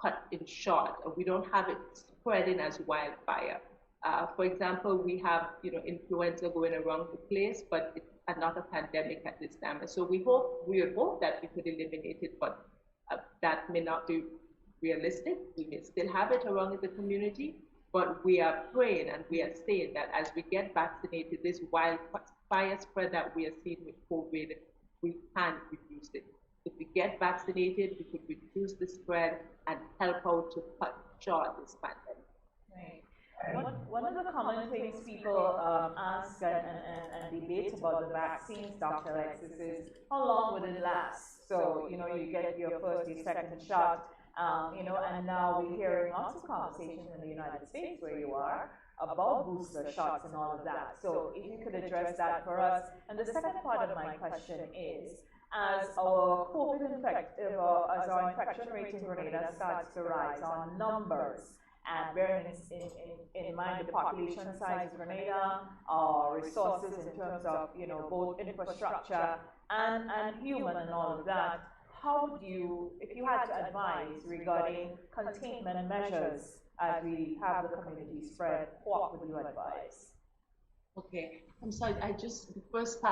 Speaker 8: cut in short. We don't have it spreading as wildfire. For example, we have, influenza going around the place, but not a pandemic at this time. And so we would hope that we could eliminate it, but that may not be realistic. We may still have it around in the community, but we are praying and we are saying that as we get vaccinated, this wildfire spread that we are seeing with COVID, we can reduce it. If we get vaccinated, we could reduce the spread and help out to cut short this pandemic.
Speaker 1: Right. One of the common things people ask and debate about the vaccines, Dr. Alexis, is how long would it last? So, you know, you get your first, your second shot, you know, and now we're hearing lots of conversations in the United States where you are about booster shots and all of that. So if you could address that for us. And the second part of my question is, as our as our infection rate in Grenada starts to rise, our numbers, and bearing in mind the population size of Grenada, our resources in terms of, you know, both infrastructure and human and all of that, how would you, if you had to advise regarding containment measures as we have the community spread, what would you advise?
Speaker 8: Okay, I'm sorry, the first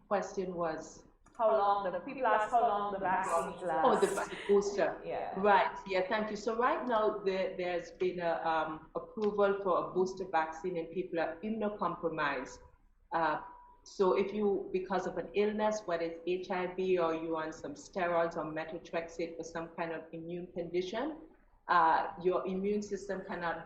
Speaker 8: question was,
Speaker 1: how long, people ask how long the vaccines last.
Speaker 8: Oh, the booster.
Speaker 1: Yeah.
Speaker 8: Right, yeah, thank you. So right now, there's been a approval for a booster vaccine and people are immunocompromised. So if you, because of an illness, whether it's HIV or you're on some steroids or methotrexate for some kind of immune condition, your immune system cannot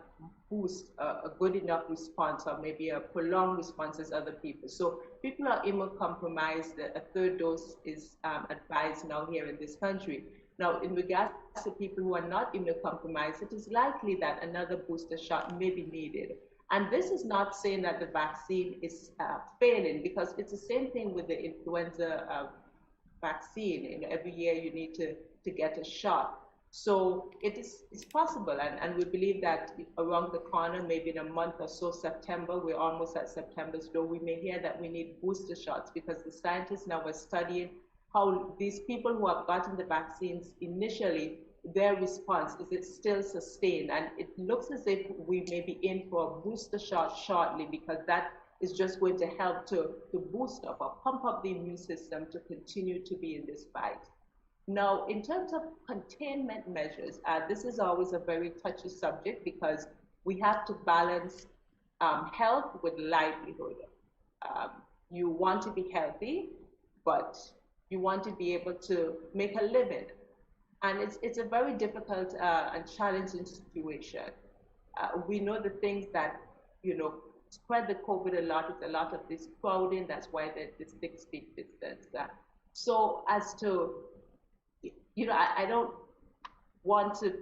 Speaker 8: boost a good enough response or maybe a prolonged response as other people. So people are immunocompromised. A third dose is advised now here in this country. Now, in regards to people who are not immunocompromised, it is likely that another booster shot may be needed. And this is not saying that the vaccine is failing, because it's the same thing with the influenza vaccine. You know, every year you need to get a shot. So it's possible, and we believe that around the corner, maybe in a month or so, September, we're almost at September's door, we may hear that we need booster shots, because the scientists now are studying how these people who have gotten the vaccines initially, their response, is it still sustained? And it looks as if we may be in for a booster shot shortly, because that is just going to help to boost up or pump up the immune system to continue to be in this fight. Now, in terms of containment measures, this is always a very touchy subject, because we have to balance health with livelihood. You want to be healthy, but you want to be able to make a living. And it's a very difficult and challenging situation. We know the things that, you know, spread the COVID a lot. It's a lot of this crowding. That's why there's this 6 feet distance. So as to, you know, I don't want to,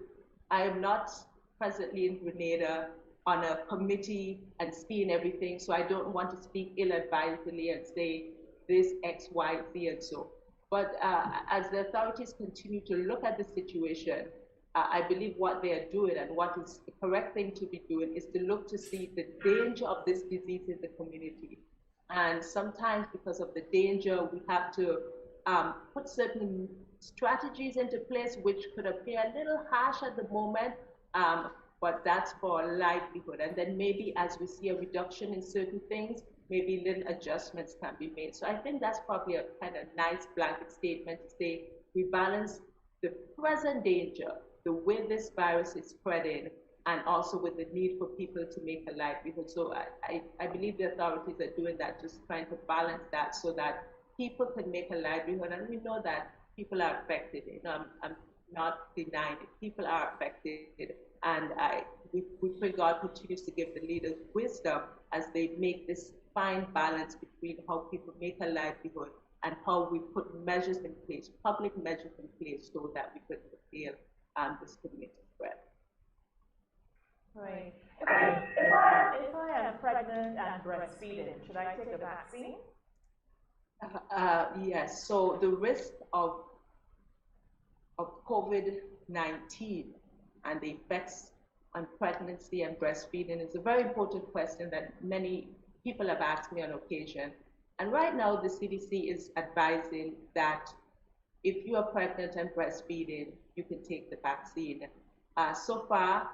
Speaker 8: I am not presently in Grenada on a committee and seeing everything, so I don't want to speak ill-advisedly and say this, X, Y, Z, and so. But as the authorities continue to look at the situation, I believe what they are doing and what is the correct thing to be doing is to look to see the danger of this disease in the community. And sometimes because of the danger, we have to put certain strategies into place which could appear a little harsh at the moment, but that's for livelihood. And then maybe as we see a reduction in certain things, maybe little adjustments can be made. So I think that's probably a kind of nice blanket statement to say we balance the present danger, the way this virus is spreading, and also with the need for people to make a livelihood. So I believe the authorities are doing that, just trying to balance that so that people can make a livelihood. And we know that people are affected. You know, I'm not denying it. People are affected, and we pray God continues to give the leaders wisdom as they make this fine balance between how people make a livelihood and how we put measures in place, public measures in place, so that we could curtail this community spread.
Speaker 1: Right. If I am pregnant and breastfeeding, should I take the vaccine?
Speaker 8: Yes. So the risk of COVID-19 and the effects on pregnancy and breastfeeding is a very important question that many people have asked me on occasion. And right now, the CDC is advising that if you are pregnant and breastfeeding, you can take the vaccine. So far,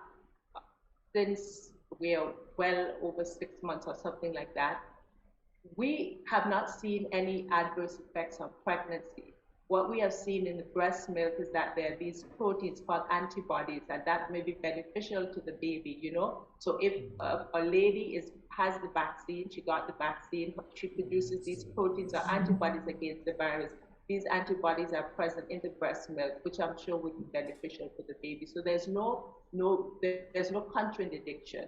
Speaker 8: since we are well over 6 months or something like that, we have not seen any adverse effects on pregnancy. What we have seen in the breast milk is that there are these proteins called antibodies, and that may be beneficial to the baby, you know. So if a lady has the vaccine, she got the vaccine, she produces these proteins or antibodies against the virus. These antibodies are present in the breast milk, which I'm sure would be beneficial for the baby. So there's no contraindication,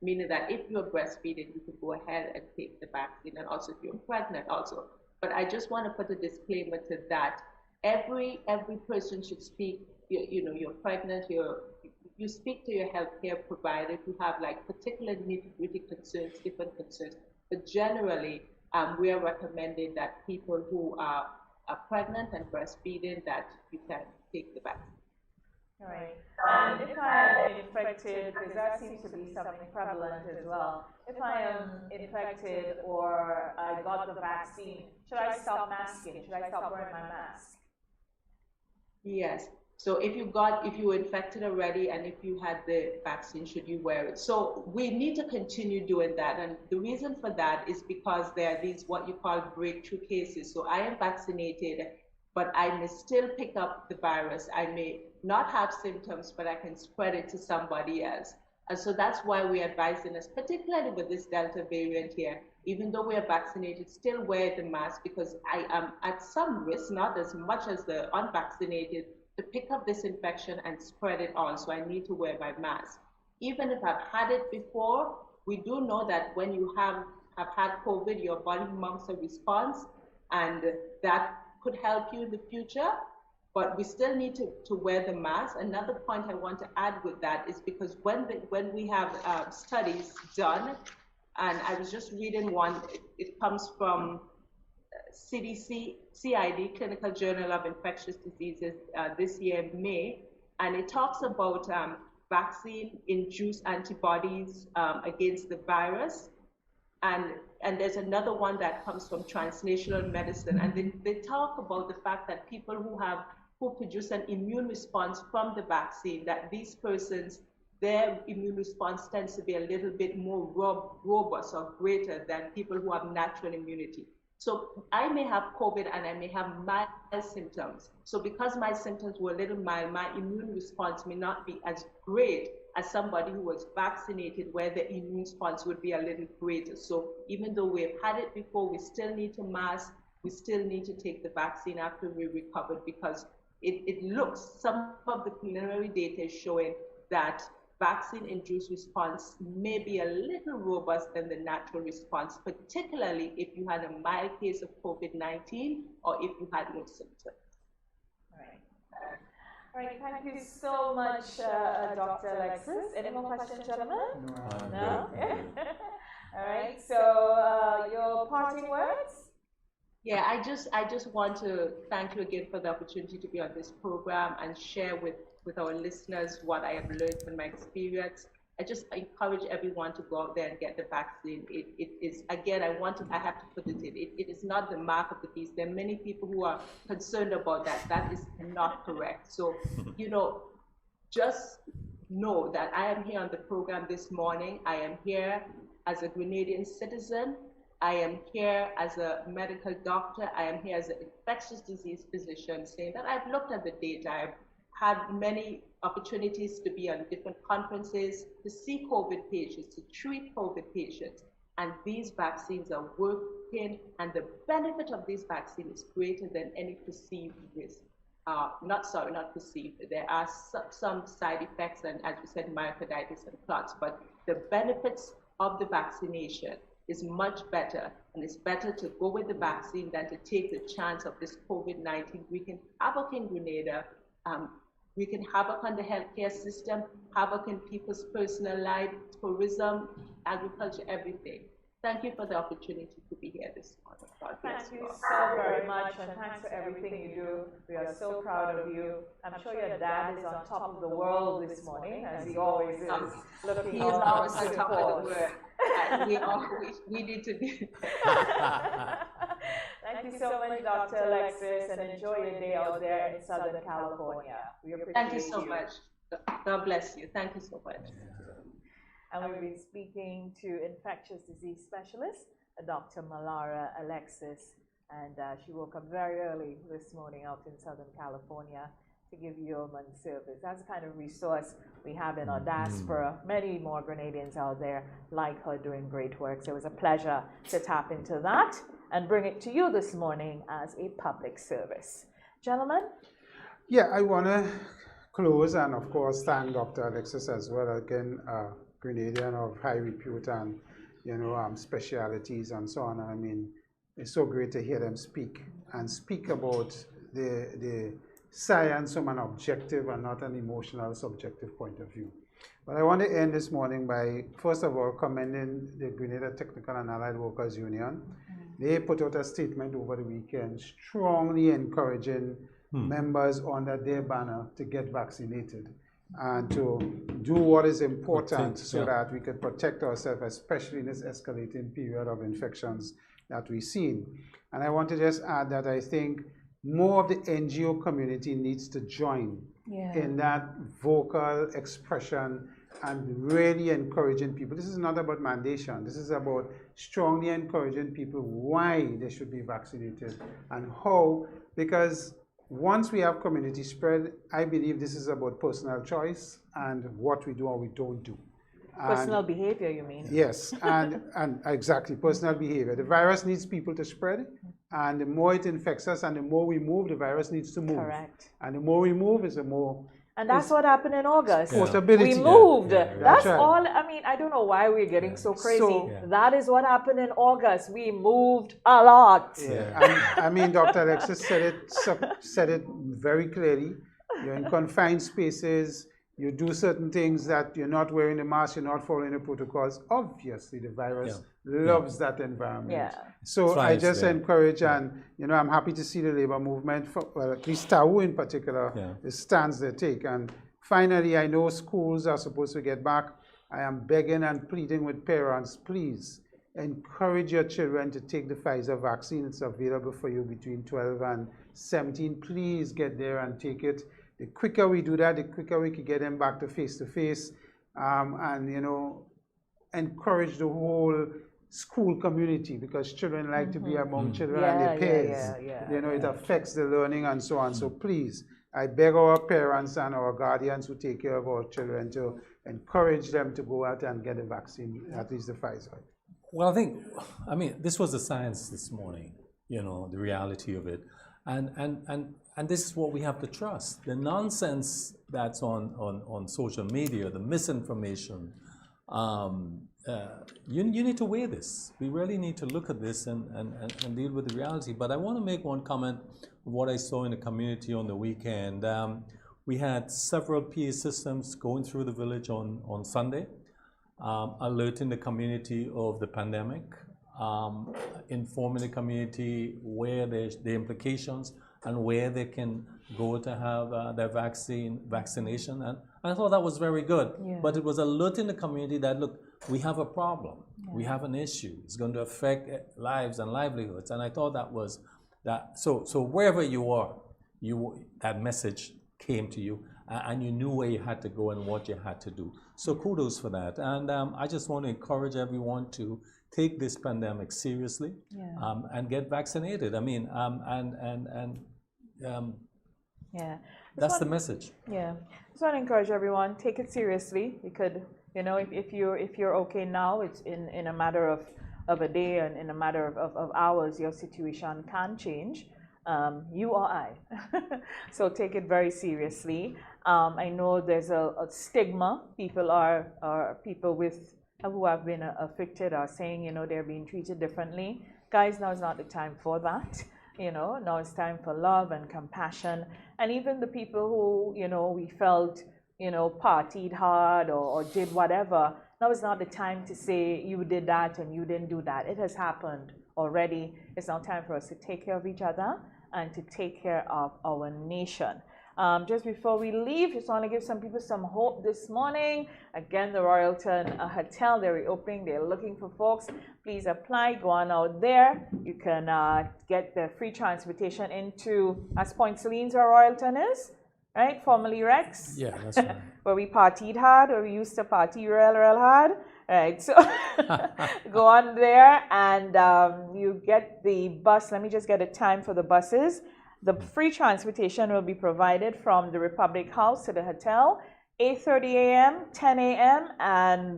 Speaker 8: meaning that if you're breastfeeding, you can go ahead and take the vaccine, and also if you're pregnant also. But I just want to put a disclaimer to that. Every person should speak, you know, you're pregnant, you speak to your healthcare provider if you have like particular nitty-gritty concerns, different concerns. But generally, we are recommending that people who are pregnant and breastfeeding, that you can take the vaccine.
Speaker 1: All right. And if I am infected, because that seems to be something prevalent as well, if I am infected or I got the vaccine, should I stop masking? Should I stop wearing my mask?
Speaker 8: Yes. So if you were infected already and if you had the vaccine, should you wear it? So we need to continue doing that. And the reason for that is because there are these what you call breakthrough cases. So I am vaccinated, but I may still pick up the virus. I may not have symptoms, but I can spread it to somebody else. And so that's why we're advising us, particularly with this Delta variant here, even though we are vaccinated, still wear the mask, because I am at some risk, not as much as the unvaccinated, to pick up this infection and spread it on. So I need to wear my mask. Even if I've had it before, we do know that when you have had COVID, your body mounts a response, and that could help you in the future. But we still need to wear the mask. Another point I want to add with that is because when we have studies done, and I was just reading one, it comes from CID, Clinical Journal of Infectious Diseases, this year, May, and it talks about vaccine-induced antibodies against the virus. And there's another one that comes from Translational Medicine, and they talk about the fact that people who produce an immune response from the vaccine, that these persons, their immune response tends to be a little bit more robust or greater than people who have natural immunity. So I may have COVID and I may have mild symptoms. So because my symptoms were a little mild, my immune response may not be as great as somebody who was vaccinated, where the immune response would be a little greater. So even though we've had it before, we still need to mask, we still need to take the vaccine after we recovered, because it looks, some of the preliminary data is showing that vaccine-induced response may be a little robust than the natural response, particularly if you had a mild case of COVID-19 or if you had no symptoms.
Speaker 1: All right, thank you so much, Dr. Alexis. Any more questions, gentlemen? No? All right, so your parting words?
Speaker 8: Yeah, I just want to thank you again for the opportunity to be on this program and share with our listeners what I have learned from my experience. I just encourage everyone to go out there and get the vaccine. It is, again, I have to put it in, it is not the mark of the beast. There are many people who are concerned about that. That is not correct. So, you know, just know that I am here on the program this morning. I am here as a Grenadian citizen. I am here as a medical doctor. I am here as an infectious disease physician, saying that I've looked at the data. I've had many opportunities to be on different conferences, to see COVID patients, to treat COVID patients. And these vaccines are working, and the benefit of these vaccines is greater than any perceived risk. Not perceived. There are some side effects, and as we said, myocarditis and clots, but the benefits of the vaccination is much better, and it's better to go with the vaccine than to take the chance of this COVID-19 wreaking havoc in Grenada, wreaking havoc on the healthcare system, havoc in people's personal life, tourism, agriculture, everything. Thank you for the opportunity to be here this morning. God bless
Speaker 1: Thank you so very much, and thanks for everything you do. We are so proud of you. I'm sure your dad is on top of the world this morning, as he always is, looking
Speaker 8: He is always on top of the
Speaker 1: world.
Speaker 8: We need to be.
Speaker 1: Thank you so much, Dr. Alexis, and enjoy your day out there in Southern California. We appreciate
Speaker 8: Thank you so much. God bless you. Thank you so much.
Speaker 1: And we've been speaking to infectious disease specialist, Dr. Molara Alexis. And she woke up very early this morning out in Southern California to give yeoman service. That's the kind of resource we have in our diaspora. Many more Grenadians out there like her doing great work. So it was a pleasure to tap into that and bring it to you this morning as a public service. Gentlemen?
Speaker 2: Yeah, I want to close and, of course, thank Dr. Alexis as well. Again, Grenadian of high repute and, specialities and so on. I mean, it's so great to hear them speak about the science from an objective and not an emotional, subjective point of view. But I want to end this morning by, first of all, commending the Grenada Technical and Allied Workers Union. They put out a statement over the weekend strongly encouraging members under their banner to get vaccinated and to do what is important so that we could protect ourselves, especially in this escalating period of infections that we've seen. And I want to just add that I think more of the NGO community needs to join in that vocal expression and really encouraging people. This is not about mandation. This is about strongly encouraging people why they should be vaccinated and how, because once we have community spread, I believe this is about personal choice and what we do or we don't do.
Speaker 1: Personal behavior, you mean?
Speaker 2: Yes, and exactly, personal behavior. The virus needs people to spread, and the more it infects us and the more we move, the virus needs to move.
Speaker 1: Correct.
Speaker 2: And the more we move is the more...
Speaker 1: And that's what happened in August.
Speaker 2: Portability.
Speaker 1: We moved. That's
Speaker 2: right.
Speaker 1: all. I mean, I don't know why we're getting so crazy.
Speaker 2: So,
Speaker 1: that is what happened in August. We moved a lot.
Speaker 2: I mean, Dr. Alexis said it very clearly. You're in confined spaces. You do certain things that you're not wearing a mask, you're not following the protocols. Obviously, the virus loves that environment. So I just encourage, and I'm happy to see the labor movement, well, at least TAU in particular, the stance they take. And finally, I know schools are supposed to get back. I am begging and pleading with parents, please encourage your children to take the Pfizer vaccine. It's available for you between 12 and 17. Please get there and take it. The quicker we do that, the quicker we can get them back to face-to-face and, encourage the whole school community, because children like to be among children and their peers. It affects the learning and so on. So please, I beg our parents and our guardians who take care of our children to encourage them to go out and get a vaccine, at least the Pfizer.
Speaker 9: Well, I mean, this was the science this morning, the reality of it. And this is what we have to trust. The nonsense that's on social media, the misinformation, you need to weigh this. We really need to look at this and deal with the reality. But I want to make one comment of what I saw in the community on the weekend. We had several PA systems going through the village on Sunday, alerting the community of the pandemic, informing the community where the implications and where they can go to have their vaccination. And I thought that was very good. But it was alerting the community that, look, we have a problem. We have an issue. It's going to affect lives and livelihoods. And I thought that was that. So wherever you are, that message came to you, and you knew where you had to go and what you had to do. So kudos for that. And I just want to encourage everyone to take this pandemic seriously and get vaccinated. I mean, that's the message.
Speaker 1: Yeah, just want to encourage everyone, take it seriously. You could, if you're okay now, it's in a matter of a day and in a matter of hours, your situation can change. You or I. So take it very seriously. I know there's a stigma. People who have been affected are saying, they're being treated differently. Guys, now is not the time for that. Now it's time for love and compassion. And even the people who, we felt, partied hard or did whatever, now is not the time to say you did that and you didn't do that. It has happened already. It's now time for us to take care of each other and to take care of our nation. Just before we leave, just want to give some people some hope this morning. Again, the Royalton Hotel, they're reopening. They're looking for folks. Please apply. Go on out there. You can get the free transportation into, as Point Celine's where Royalton is. right? Formerly Rex.
Speaker 9: Yeah, that's right.
Speaker 1: Where we partied hard, or we used to party real hard. Right, so go on there and you get the bus. Let me just get a time for the buses. The free transportation will be provided from the Republic House to the hotel, 8:30 a.m., 10 a.m., and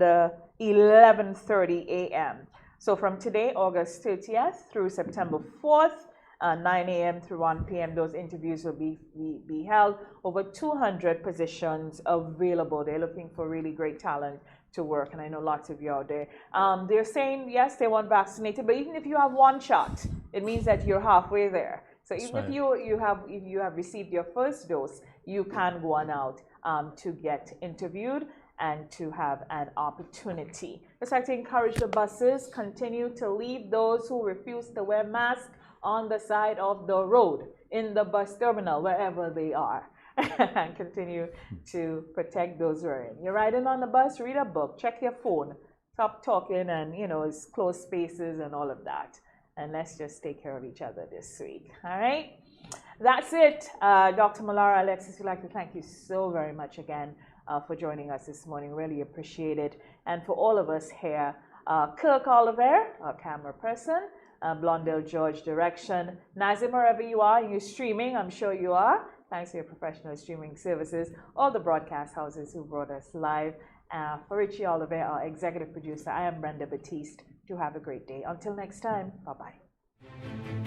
Speaker 1: 11:30 a.m. So from today, August 30th through September 4th, 9 a.m. through 1 p.m., those interviews will be held. Over 200 positions available. They're looking for really great talent to work, and I know lots of you out there. They're saying, yes, they want vaccinated, but even if you have one shot, it means that you're halfway there. So even if you have received your first dose, you can go on out to get interviewed and to have an opportunity. Just like to encourage the buses, continue to leave those who refuse to wear masks on the side of the road, in the bus terminal, wherever they are. And continue to protect those wearing. You're riding on the bus, read a book, check your phone, stop talking and, it's close spaces and all of that. And let's just take care of each other this week, all right? That's it. Dr. Molara Alexis, we'd like to thank you so very much again for joining us this morning. Really appreciate it. And for all of us here, Kirk Oliver, our camera person, Blondell George direction, Nazim, wherever you are, you're streaming, I'm sure you are. Thanks to your professional streaming services, all the broadcast houses who brought us live. For Richie Oliver, our executive producer, I am Brenda Baptiste. Do have a great day. Until next time, bye-bye.